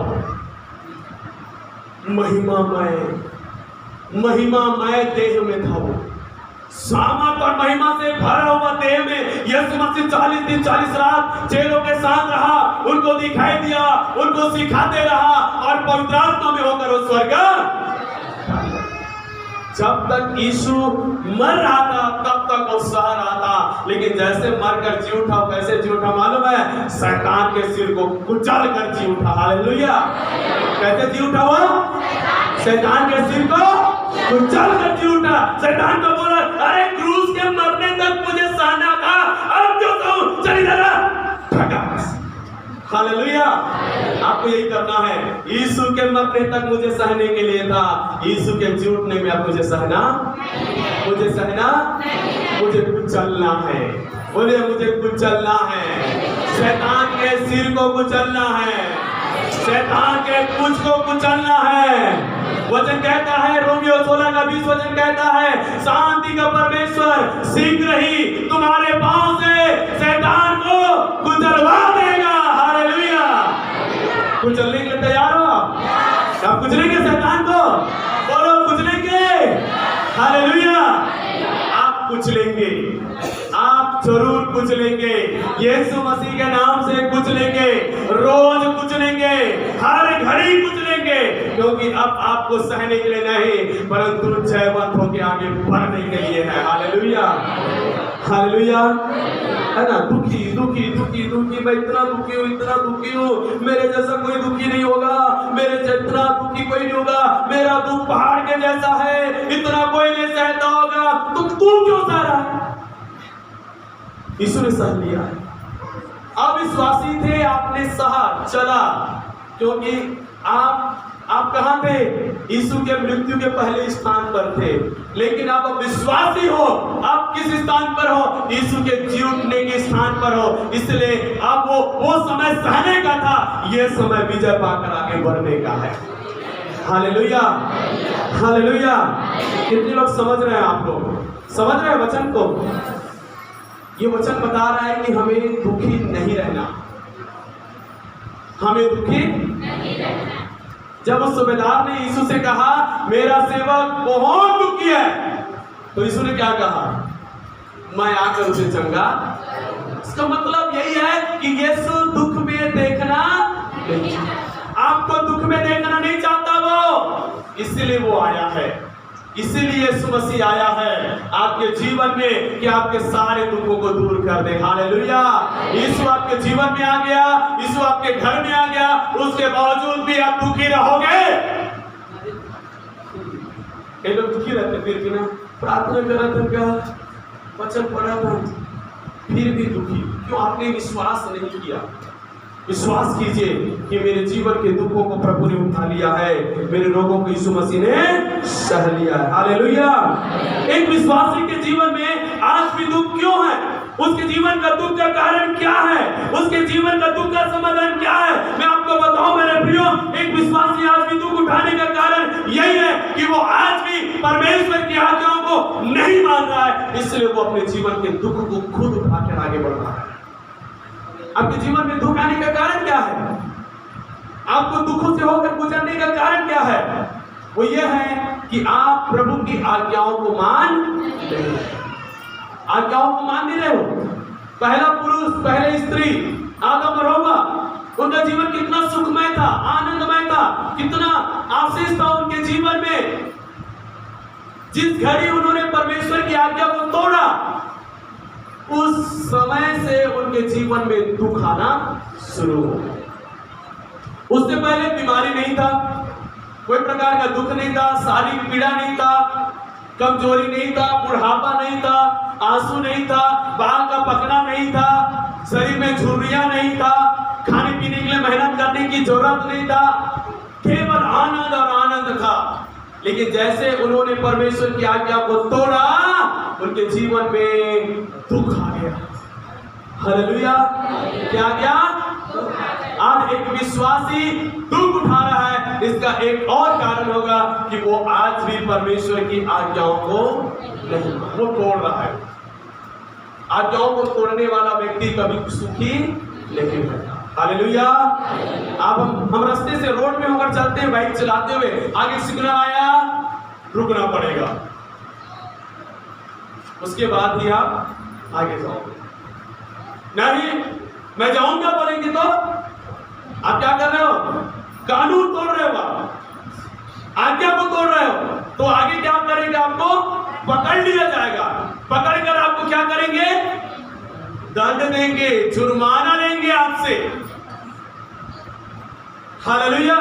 महिमामय देह में था वो, सामर्थ और महिमा से भरा हुआ देह में यीशु मसीह 40 दिन 40 रात चेलों के साथ रहा, उनको दिखाई दिया, उनको सिखाते रहा, और पवित्र आत्मा में होकर वो स्वर्ग। जब तक यीशु मर रहा था तब तक वो सह रहा था, लेकिन जैसे मरकर जी उठा, कैसे जी उठा मालूम है? शैतान के सिर को कुचल कर जी उठा। हालेलुया। कैसे जी उठा वो? शैतान के सिर को कुचल कर जी उठा। शैतान को बोला अरे क्रूस के मरने तक मुझे सहना था, अब क्यों कहूं? चली जरा भगा। हालेलुया। आपको यही करना है। यीशु के मरने तक मुझे सहने के लिए था, यीशु के जी उठने में अब मुझे सहना, मुझे सहना, मुझे कुचलना है। बोले मुझे कुचलना है। शैतान के सिर को कुचलना है, शैतान के कुछ को कुचलना है। वचन कहता है, रोमियो 16 का 20 वचन कहता है, शांति का परमेश्वर शीघ्र ही तुम्हारे पांव से शैतान को कुचलवा देगा। हालेलुया। कुचलने के लिए तैयार हो? आप कुचलेंगे शैतान को? बोलो कुचलेंगे। हालेलुया। आप कुचलेंगे, आप जरूर कुचलेंगे। यीशु मसीह के नाम से कुचलेंगे, रोज कुचलेंगे, हर घड़ी कुचलेंगे, क्योंकि अब आपको सहने के लिए नहीं, परंतु जयवंत होकर आगे बढ़ने के लिए है। Hallelujah, hallelujah. है ना? दुखी दुखी दुखी दुखी, मैं इतना दुखी हूँ, इतना दुखी हूँ, मेरे जैसा कोई दुखी नहीं होगा, मेरे जितना दुखी कोई नहीं होगा, मेरा दुख पहाड़ के जैसा है, इतना कोई नहीं सहता होगा, तो तू क्यों सह रहा है? यीशु ने सह लिया। अविश्वासी थे, आपने सहा, चला, क्योंकि आप कहां थे? यीशु के मृत्यु के पहले स्थान पर थे, लेकिन आप अब विश्वासी हो। आप किस स्थान पर हो? यीशु के जी उठने के स्थान पर हो। इसलिए अब वो समय सहने का था, ये समय विजय पाकर आगे बढ़ने का है। Hallelujah, hallelujah. कितने लोग समझ रहे हैं? आप लोग समझ रहे हैं वचन को? ये वचन बता रहा है कि हमें दुखी नहीं रहना, हमें दुखी नहीं रहना। जब उस सूबेदार ने यीशु से कहा मेरा सेवक बहुत दुखी है, तो यीशु ने क्या कहा? मैं आकर उसे चंगा। इसका मतलब यही है कि यीशु दुख में देखना नहीं, आपको दुख में देखना नहीं चाहता वो, इसलिए वो आया है। इसीलिए यीशु मसीह आया है आपके जीवन में कि आपके सारे दुखों को दूर कर दे। हालेलुया। यीशु आपके जीवन में आ गया, यीशु आपके घर में आ गया, उसके बावजूद भी आप दुखी रहोगे। कई लोग दुखी रहते फिर भी ना, प्रार्थना कर रहा था, क्या वचन पढ़ा था, फिर भी दुखी क्यों? आपने विश्वास नहीं किया। विश्वास कीजिए कि मेरे जीवन के दुखों को प्रभु ने उठा लिया है, मेरे रोगों को यीशु मसीह ने सह लिया है। हालेलुया। एक विश्वासी के जीवन में आज भी दुख क्यों है? उसके जीवन का दुख का कारण क्या है? उसके जीवन का दुख का समाधान क्या है? मैं आपको बताऊं मेरे प्रियो, एक विश्वासी आज भी दुख उठाने का कारण यही है कि वो आज भी परमेश्वर की आज्ञाओं को नहीं मान रहा है, इसलिए वो अपने जीवन के दुख को खुद उठाकर आगे बढ़ रहा है। आपके जीवन में दुख आने का कारण क्या है? आपको दुखों से होकर गुजरने का कारण क्या है? वो ये है कि आप प्रभु की आज्ञाओं को मान नहीं रहे, आज्ञाओं को मान नहीं रहे हो। पहला पुरुष, पहले स्त्री आदम और हव्वा, उनका जीवन कितना सुखमय था, आनंदमय था, कितना आशीष था उनके जीवन में। जिस घड़ी उन्होंने परमेश्वर की आज्ञा को तोड़ा, उस समय से उनके जीवन में दुख आना शुरू हो गया। उससे पहले बीमारी नहीं था, कोई प्रकार का दुख नहीं था, शारीरिक पीड़ा नहीं था, कमजोरी नहीं था, बुढ़ापा नहीं था, आंसू नहीं था, बाल का पकना नहीं था, शरीर में झुर्रियां नहीं था, खाने पीने के लिए मेहनत करने की जरूरत नहीं था, केवल आनंद और आनंद था। लेकिन जैसे उन्होंने परमेश्वर की आज्ञा को तोड़ा, उनके जीवन में दुख आ गया। हालेलुया! क्या गया? आज एक विश्वासी दुख उठा रहा है, इसका एक और कारण होगा कि वो आज भी परमेश्वर की आज्ञाओं को नहीं, वो तोड़ रहा है। आज्ञाओं को तोड़ने वाला व्यक्ति कभी सुखी नहीं होता। हालेलुया! अब हम रास्ते से रोड में होकर चलते हैं, बाइक चलाते हुए, आगे सिग्नल आया, रुकना पड़ेगा, उसके बाद ही आप आगे जाओगे। नहीं, मैं जाऊंगा बोलेंगे तो आप क्या कर रहे हो? कानून तोड़ रहे हो, आज्ञा को तोड़ रहे हो, तो आगे क्या करेंगे? आपको पकड़ लिया जाएगा। पकड़कर आपको क्या करेंगे? दंड देंगे, जुर्माना लेंगे आपसे। हालेलुया!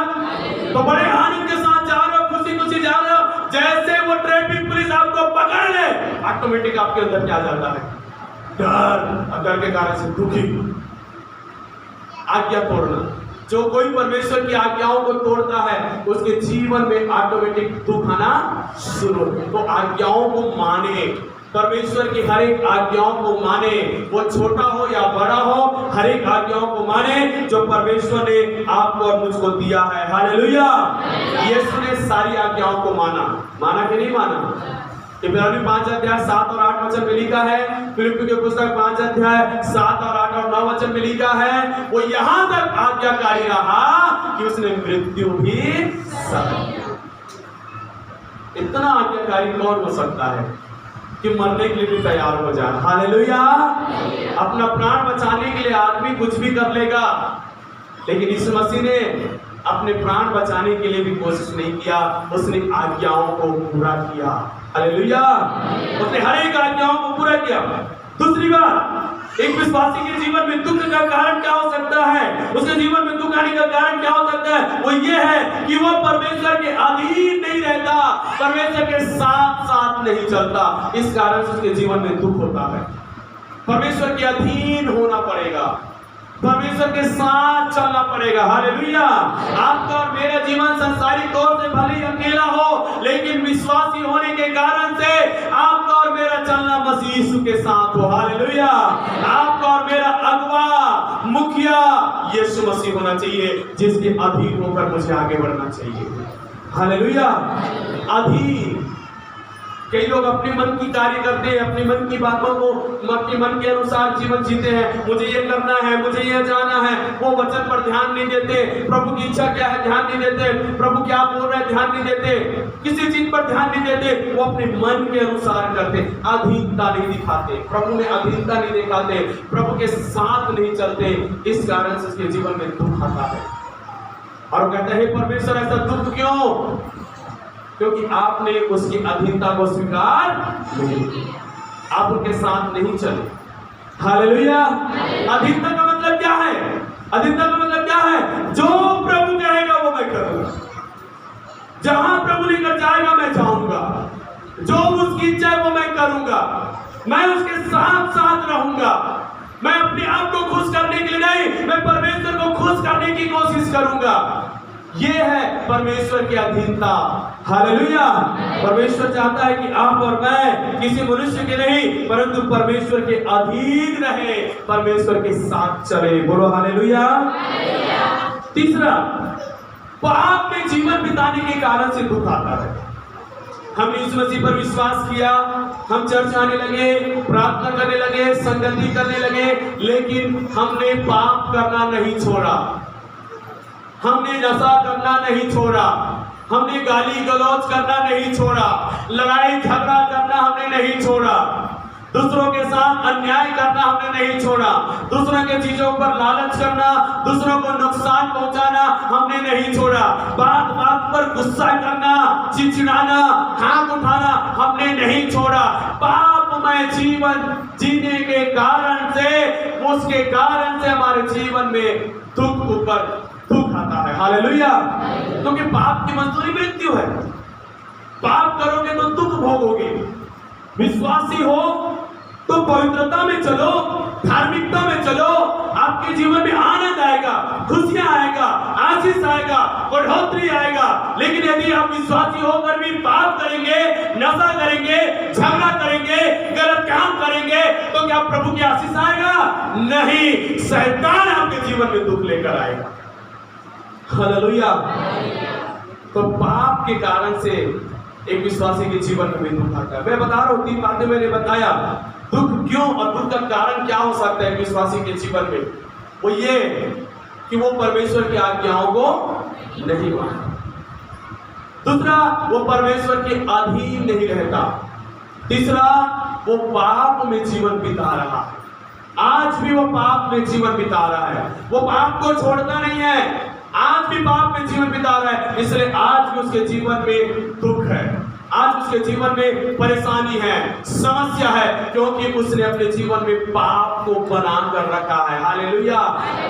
तो बड़े आनंद के साथ जा रहे हो, खुशी खुशी जा रहे हो, जैसे वो ट्रैफिक पुलिस आपको पकड़ ले, ऑटोमेटिक आपके अंदर क्या जाता है? डर। डर के कारण से दुखी। आज्ञा तोड़ना, जो कोई परमेश्वर की आज्ञाओं को तोड़ता है, उसके जीवन में ऑटोमेटिक दुख आना शुरू। तो आज्ञाओं को माने, परमेश्वर की हर एक आज्ञाओं को माने, वो छोटा हो या बड़ा हो, हर एक आज्ञाओं को माने जो परमेश्वर ने आपको और मुझको दिया है। हालेलुया! यीशु ने सारी आज्ञाओं को माना। माना कि नहीं माना? इब्रानी 5 अध्याय 7 और 8 वचन में लिखा है, फिलिप्पी के पुस्तक 5 अध्याय 7 और 8 और 9 वचन में लिखा है, वो यहां तक आज्ञाकारी रहा कि उसने मृत्यु भी सही। इतना आज्ञाकारी कौन हो सकता है कि मरने के लिए भी तैयार हो जाए? हालेलुया! अपना प्राण बचाने के लिए आदमी कुछ भी कर लेगा, लेकिन यीशु मसीह ने अपने प्राण बचाने के लिए भी कोशिश नहीं किया, उसने आज्ञाओं को पूरा किया। हालेलुया! उसने हर एक आज्ञाओं को पूरा किया। दूसरी बात, एक विश्वासी के जीवन में दुख का कारण क्या हो सकता है? उसके जीवन में दुख आने का कारण क्या हो सकता है? वो ये है कि वो परमेश्वर के अधीन नहीं रहता, परमेश्वर के साथ साथ नहीं चलता। इस कारण से उसके जीवन में दुख होता है। परमेश्वर के अधीन होना पड़ेगा, परमेश्वर के साथ चलना पड़ेगा। हालेलुया! आपका और मेरा जीवन संसारिक तौर से भले ही अकेला हो, लेकिन विश्वासी होने के कारण से आपका और मेरा चलना मसीह यीशु के साथ हो। हालेलुया! आपका और मेरा अगुवा, मुखिया यीशु मसीह होना चाहिए, जिसके अधीन होकर मुझे आगे बढ़ना चाहिए। हालेलुया! अधीन। कई लोग अपने मन की कार्य करते हैं, अपने मन की बातों को अपने मन के अनुसार जीवन जीते हैं। मुझे ये करना है, मुझे ये जाना है, वो वचन पर ध्यान नहीं देते। प्रभु की इच्छा क्या है, ध्यान नहीं देते। प्रभु क्या बोल रहे हैं, ध्यान नहीं देते। किसी चीज पर ध्यान नहीं देते, वो अपने मन के अनुसार करते, अधीनता नहीं दिखाते, प्रभु में अधीनता नहीं दिखाते, प्रभु के साथ नहीं चलते। इस कारण से उसके जीवन में दुख आता है। और वो कहते हैं, परमेश्वर ऐसा दुख क्यों? क्योंकि आपने उसकी अधीनता को स्वीकार नहीं किया, आप उनके साथ नहीं चले। हालेलुया! अधीनता का मतलब क्या है? अधीनता का मतलब क्या है? जो प्रभु कहेगा वो मैं करूंगा, जहां प्रभु लेकर जाएगा मैं जाऊंगा, जो उसकी इच्छा है वो मैं करूंगा, मैं उसके साथ साथ रहूंगा। मैं अपने आप को खुश करने के लिए नहीं, मैं परमेश्वर को खुश करने की कोशिश करूंगा। ये है परमेश्वर की अधीनता। हालेलुया! परमेश्वर चाहता है कि आप और मैं किसी मनुष्य के नहीं, परंतु परमेश्वर के अधीन रहे, परमेश्वर के साथ चले। बोलो हालेलुया! तीसरा, पाप में जीवन बिताने के कारण से दुख आता है। हमने यीशु मसीह पर विश्वास किया, हम चर्च आने लगे, प्रार्थना करने लगे, संगति करने लगे, लेकिन हमने पाप करना नहीं छोड़ा, हमने नशा करना नहीं छोड़ा, हमने गाली गलौज करना नहीं छोड़ा, लड़ाई झगड़ा करना हमने नहीं छोड़ा, दूसरों के साथ अन्याय करना हमने नहीं छोड़ा, दूसरों के चीजों पर लालच करना, दूसरों को नुकसान पहुंचाना हमने नहीं छोड़ा, बात बात पर गुस्सा करना, चिड़चिड़ाना, हाथ उठाना हमने नहीं छोड़ा। पापमय जीवन जीने के कारण से, उसके कारण से हमारे जीवन में दुख ऊपर दुख आता है। हालेलुया। क्योंकि पाप की मजदूरी मृत्यु है। पाप करोगे तो दुख भोगोगे। विश्वासी हो तो पवित्रता में चलो, धार्मिकता में चलो, आपके जीवन में आनंद आएगा, खुशियां आएगा, आशीष आएगा, बढ़ोतरी आएगा। लेकिन यदि आप विश्वासी होकर भी पाप करेंगे, नशा करेंगे, झगड़ा करेंगे, गलत काम करेंगे, तो क्या प्रभु की आशीष आएगा? नहीं, शैतान आपके जीवन में दुख लेकर आएगा। हालेलुया। तो पाप के कारण से एक विश्वासी के जीवन में भी दुख आता है। मैं बता रहा हूं, 3 बातें मैंने बताया, दुख क्यों और दुख का कारण क्या हो सकता है विश्वासी के जीवन में। वो ये कि वो परमेश्वर की आज्ञाओं को नहीं मानता। दूसरा, वो परमेश्वर के अधीन नहीं रहता। तीसरा, वो पाप में जीवन बिता रहा है। आज भी वो पाप में जीवन बिता रहा है, वो पाप को छोड़ता नहीं है, आज भी पाप में जीवन बिता रहा है। इसलिए आज भी उसके जीवन में दुख है, आज उसके जीवन में परेशानी है, समस्या है, क्योंकि उसने अपने जीवन में पाप को बना कर रखा है। हालेलुया।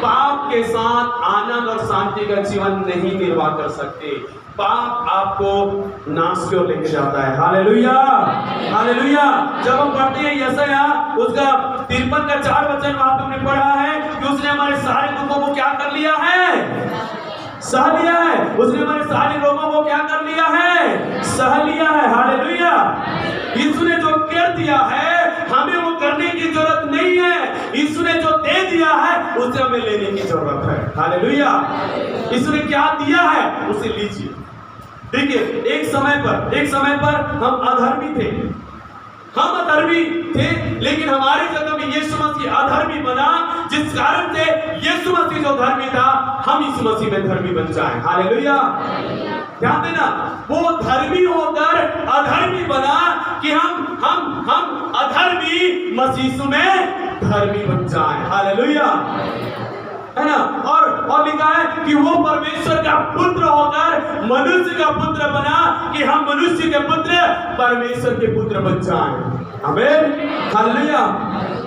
पाप के साथ आनंद और शांति का जीवन नहीं निर्वाह कर सकते। पाप आपको नाश की ओर लेके जाता है। Hallelujah, hallelujah. जब हम पढ़ते हैं यशायाह उसका 53 का 4 वचन वहां पे हमने पढ़ा है कि उसने हमारे सारे दुखों को क्या कर लिया है? सह लिया है। उसने हमारे सारे रोगों को क्या कर लिया है? सह लिया है। हालेलुया। यीशु ने जो कर दिया है, हमें वो करने की जरूरत नहीं है। यीशु ने जो दे दिया है, उसे हमें लेने की जरूरत है। हालेलुया। यीशु ने क्या दिया है, उसे लीजिए। देखिए, एक समय पर हम अधर्मी थे, हम अधर्मी थे, लेकिन हमारी जगह में यीशु मसीह अधर्मी बना, जिस कारण से यीशु मसीह जो धर्मी था, हम यीशु मसीह में धर्मी बन जाएं। हालेलुया। ध्यान देना, वो धर्मी होकर अधर्मी बना कि हम अधर्मी मसीह में धर्मी बन जाएं। हालेलुया, है ना। और लिखा है कि वो परमेश्वर का पुत्र होकर मनुष्य का पुत्र बना कि हम मनुष्य के पुत्र परमेश्वर के पुत्र बन जाएं। आमीन। हालेलुया।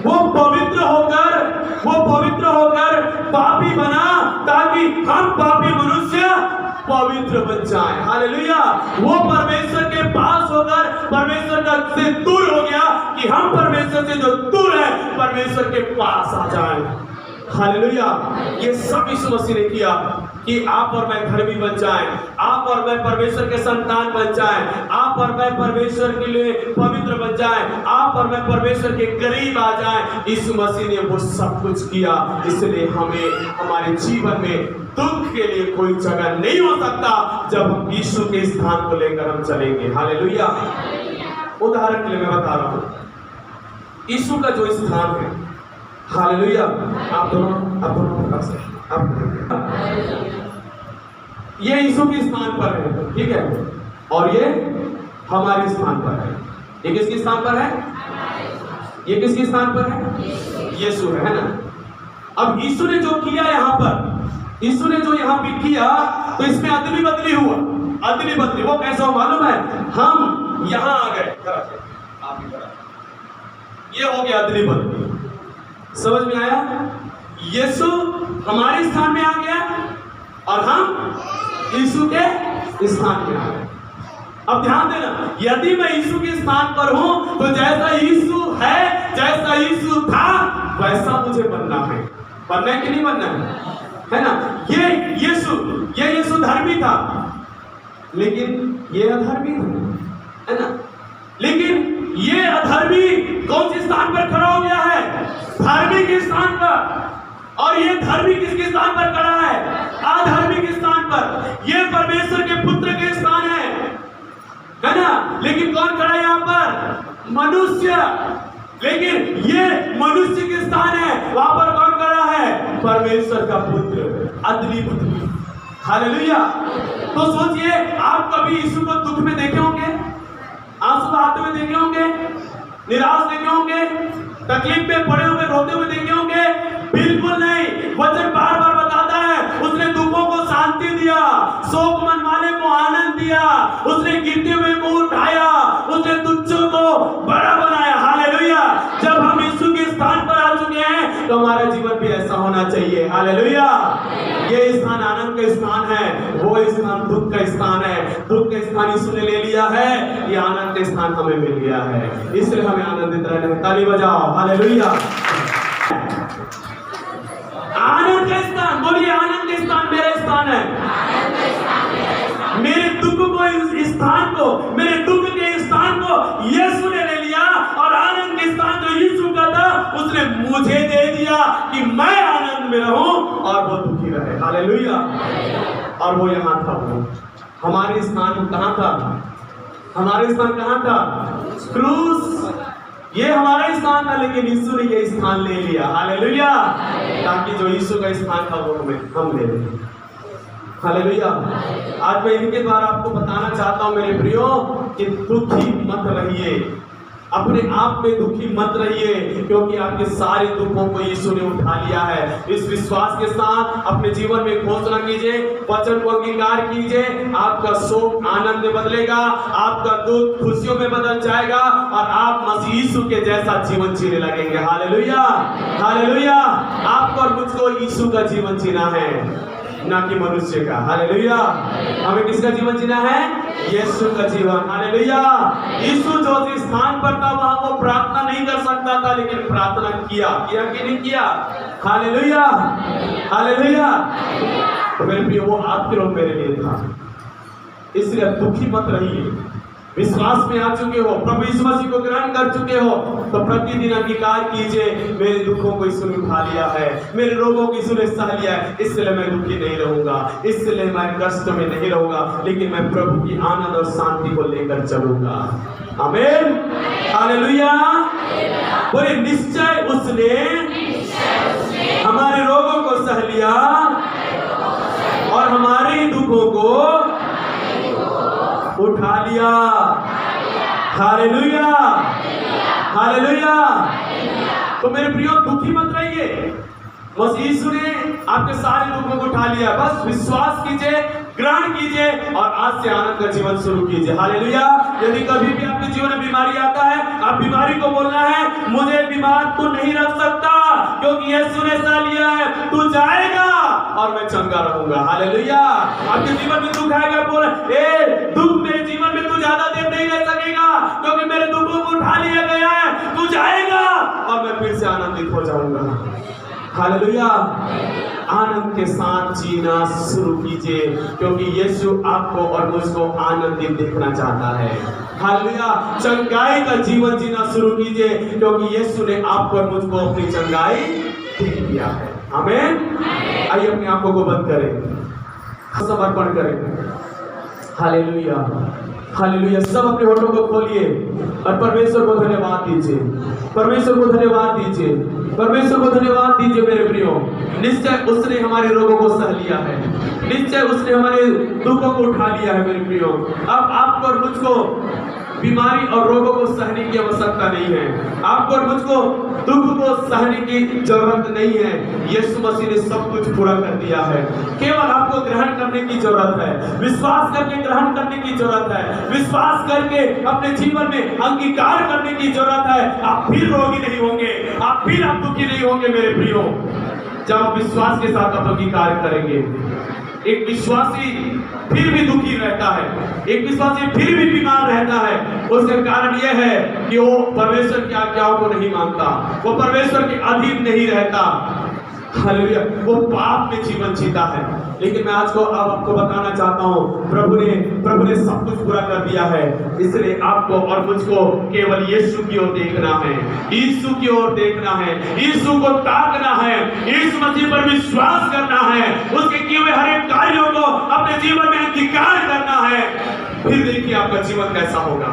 वो पवित्र होकर पापी बना ताकि हम पापी मनुष्य पवित्र बन जाएं। हालेलुया। वो परमेश्वर के पास होकर परमेश्वर से दूर हो गया कि हम परमेश्वर से जो दूर है परमेश्वर के पास आ जाएं। हालेलुया। ये सब यीशु मसीह ने किया कि आप और मैं धर्मी बन जाएं, आप और मैं परमेश्वर के संतान बन जाएं, आप और मैं परमेश्वर के लिए पवित्र बन जाएं, आप और मैं परमेश्वर के करीब आ जाएं। यीशु मसीह ने वो सब कुछ किया। इसलिए हमें हमारे जीवन में दुख के लिए कोई जगह नहीं हो सकता जब हम यीशु के स्थान को लेकर हम चलेंगे। हालेलुया। उदाहरण के लिए मैं बता रहा हूं, यीशु का जो स्थान है, हालेलुया, आप दोनों ये यीशु के स्थान पर है, ठीक है, और ये हमारे स्थान पर है। ये किसके स्थान पर है? ये किसके स्थान पर है? यीशु है ना। अब यीशु ने जो किया यहाँ पर, यीशु ने जो यहाँ पे किया, तो इसमें अदली बदली हुआ। अदली बदली वो कैसा हो मालूम है? हम यहाँ आ गए, ये हो गया अदली बदली। समझ में आया? यीशु हमारे स्थान में आ गया और हम यीशु के स्थान में आ गए। अब ध्यान देना, यदि मैं यीशु के स्थान पर हूं तो जैसा यीशु है, जैसा यीशु था, वैसा मुझे बनना है। बनना है कि नहीं बनना है ना? ये यीशु धर्मी था, लेकिन ये अधर्मी था, है ना। लेकिन ये अधर्मी कौन से स्थान पर खड़ा हो गया है? धर्मी के स्थान पर। और ये धर्मी किसके स्थान पर खड़ा है? अधर्मी के स्थान पर। ये परमेश्वर के पुत्र के स्थान है। है ना। लेकिन कौन खड़ा है यहाँ पर? मनुष्य। लेकिन ये मनुष्य के स्थान है, वहां पर कौन खड़ा है? परमेश्वर का पुत्र, अदली पुत्र। हालेलुया। तो सोचिए, आप कभी यीशु को दुख में देखे होंगे, आंसू बहाते हुए देखे होंगे, निराश देखे होंगे, तकलीफ में पड़े हुए रोते हुए देखे होंगे? बिल्कुल नहीं। वचन बार बार बताता है, उसने दुखों को शांति दिया, शोक मन वाले को आनंद दिया, उसने गिरते हुए को उठाया, उसने तुच्छों को बड़ा बनाया। हालेलुया। जब हम यीशु के स्थान पर आ चुके हैं तो हमारा जीवन भी ऐसा होना चाहिए। हालेलुया। ये स्थान आनंद का स्थान है, वो स्थान दुख का स्थान है। दुख का स्थान यीशु ने ले लिया है, ये आनंद का स्थान हमें मिल गया है, इसलिए हमें आनंदित रहने में ताली बजाओ। हालेलुया। आनंद का स्थान, बोलिए आनंद का स्थान मेरा स्थान है। मेरे दुख को, इस स्थान को, मेरे दुख के स्थान को यीशु ने ले लिया, और आनंद के स्थान जो यीशु का था उसने मुझे दे दिया कि मैं आनंद में रहूं और वो दुखी रहे। हालेलुया। और वो यहाँ था, वो हमारे स्थान कहाँ था? हमारे स्थान कहाँ था? क्रूस। ये हमारा स्थान था, लेकिन यीशु ने ये स्थान ले लिया। हालेलुया। ताकि जो यीशु का स्थान था वो हम ले लें। हालेलुया। आज मैं इनके द्वारा आपको बताना चाहता हूं मेरे प्रियो कि दुखी मत रहिए, अपने आप में दुखी मत रहिए, क्योंकि आपके सारे दुखों को यीशु ने उठा लिया है। इस विश्वास के साथ अपने जीवन में घोषणा कीजिए, वचन को अंगीकार कीजिए, आपका शोक आनंद में बदलेगा, आपका दुख खुशियों में बदल जाएगा, और आप मसीह यीशु के जैसा जीवन जीने लगेंगे। हालेलुया। हालेलुया। आपको और मुझको यीशु का जीवन जीना है, ना कि मनुष्य का। हालेलुया। हमें किसका जीवन जीना है? यीशु का जीवन। हालेलुया। यीशु जो स्थान पर था वहां वो प्रार्थना नहीं कर सकता था, लेकिन प्रार्थना किया कि नहीं किया? हालेलुया। हालेलुया। तो मेरे प्रिय, वो आपके लोग मेरे लिए था, इसलिए दुखी मत रहिए। विश्वास में आ चुके हो, प्रभु यीशु मसीह को ग्रहण कर चुके हो, तो प्रतिदिन अंगीकार कीजिए, मेरे दुखों को यीशु ने उठा लिया है, मेरे रोगों को यीशु ने सह लिया है, इसलिए मैं दुखी नहीं रहूंगा, इसलिए मैं कष्ट में नहीं रहूंगा, लेकिन मैं प्रभु की आनंद और शांति को लेकर चलूंगा। आमीन। हालेलुया। बोले निश्चय उसने हमारे रोगों को सह लिया और हमारे दुखों को उठा लिया। हालेलुया। हालेलुया। तो मेरे प्रियो, दुखी मत रहिए, मसीह यीशु ने आपके सारे दुखों को उठा लिया। बस विश्वास कीजिए, ग्रहण कीजिए, और आज से आनंद का जीवन शुरू कीजिए। हालेलुया। यदि कभी भी आपके जीवन में बीमारी आता है, आप बीमारी को बोलना है, मुझे बीमार तू नहीं रख सकता, क्योंकि यीशु ने सह लिया है, तू जाएगा और मैं चंगा रहूंगा। हालेलुया। आपके जीवन में दुख आएगा, बोल ए दुख मेरे जीवन में तू ज्यादा देर नहीं रह सकेगा, क्योंकि मेरे दुखों को उठा लिया गया है, तू जाएगा और मैं फिर से आनंदित हो जाऊंगा। हालेलुया। आनंद के साथ जीना शुरू कीजिए, क्योंकि यीशु आपको और मुझको आनंदित देखना चाहता है। हालेलुया। चंगाई का जीवन जीना शुरू कीजिए, क्योंकि यीशु ने आपको और मुझको अपनी चंगाई दे दिया है। आमीन। आइए अपनी आंखों को बंद करें, समर्पण करें। हालेलुया। हालेलुया। सब अपने होठों को खोलिए और परमेश्वर को धन्यवाद दीजिए, परमेश्वर को धन्यवाद दीजिए, परमेश्वर को धन्यवाद दीजिए। मेरे प्रियो, निश्चय उसने हमारे रोगों को सह लिया है, निश्चय उसने हमारे दुखों को उठा लिया है। मेरे प्रियो, अब आपको और मुझको बीमारी और रोगों को सहने की आवश्यकता नहीं है, आपको और मुझको दुख को सहने की जरूरत नहीं है। यीशु मसीह ने सब कुछ पूरा कर दिया है, केवल आपको ग्रहण करने की जरूरत है, विश्वास करके ग्रहण करने की जरूरत है, विश्वास करके अपने जीवन में अंगीकार करने की जरूरत है। आप फिर रोगी नहीं होंगे, आप फिर आप दुखी नहीं होंगे। मेरे प्रियो, जब आप विश्वास के साथ आप अंगीकार करेंगे, एक विश्वासी फिर भी दुखी रहता है, एक विश्वासी फिर भी बीमार रहता है, उसका कारण यह है कि वो परमेश्वर की आज्ञाओं को नहीं मानता, वो परमेश्वर के अधीन नहीं रहता। हालेलुया। वो पाप में जीवन जीता है। लेकिन मैं आज को अब आपको बताना चाहता हूँ, प्रभु ने सब कुछ पूरा कर दिया है, इसलिए आपको और मुझको केवल यीशु की ओर देखना है, यीशु की ओर देखना है, यीशु को ताकना है, यीशु मसीह पर विश्वास करना है, उसके किए हुए हर एक कार्यों को अपने जीवन में अंगीकार करना है। फिर देखिए आपका जीवन कैसा होगा,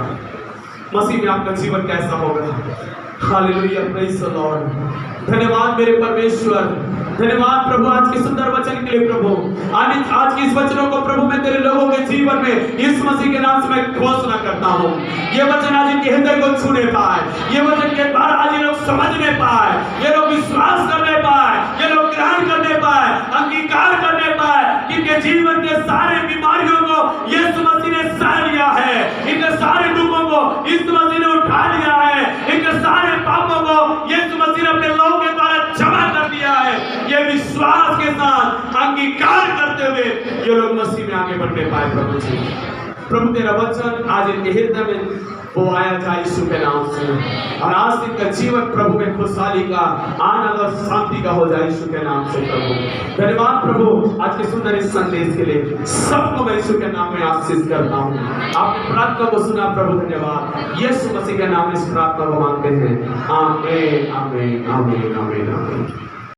मसीह में आपका जीवन कैसा होगा। Hallelujah, praise the Lord. धन्यवाद मेरे परमेश्वर, धन्यवाद प्रभु आज के सुंदर वचन के लिए। प्रभु आज के इस वचनों को प्रभु मैं तेरे लोगों के जीवन में इस मसीह के नाम से मैं घोषणा करता हूँ। ये वचन आज इनके हृदय को छूने पाए, ये वचन के द्वारा आज ये लोग समझने पाए, ये लोग विश्वास करने पाए, ये लोग ग्रहण करने पाए, अंगीकार करने पाए कि इनके जीवन के सारे बीमारियों को यीशु मसीह ने सह लिया है, इनके सारे दुखों को यीशु मसीह ने उठा लिया है, इनके सारे पापों को यीशु मसीह ने अपने लहू के द्वारा क्षमा कर दिया है। ये विश्वास के साथ अंगीकार करते हुए ये लोग मसीह में आगे बढ़ने पाए। प्रभु जी, प्रभु तेरा वचन आज इनके हृदय में वो आया जाए यीशु के नाम से, और आज इनका जीवन प्रभु में खुशहाली का, आनंद और शांति का हो जाए यीशु के नाम से। प्रभु धन्यवाद प्रभु आज के सुंदर इस संदेश के लिए। सबको मैं यीशु के नाम में आशीष करता हूँ। आपने प्रार्थना को सुना प्रभु, धन्यवाद। यीशु मसीह के नाम में इस प्रार्थना को मांगते हैं। आमीन, आमीन, आमीन, आमीन, आमीन।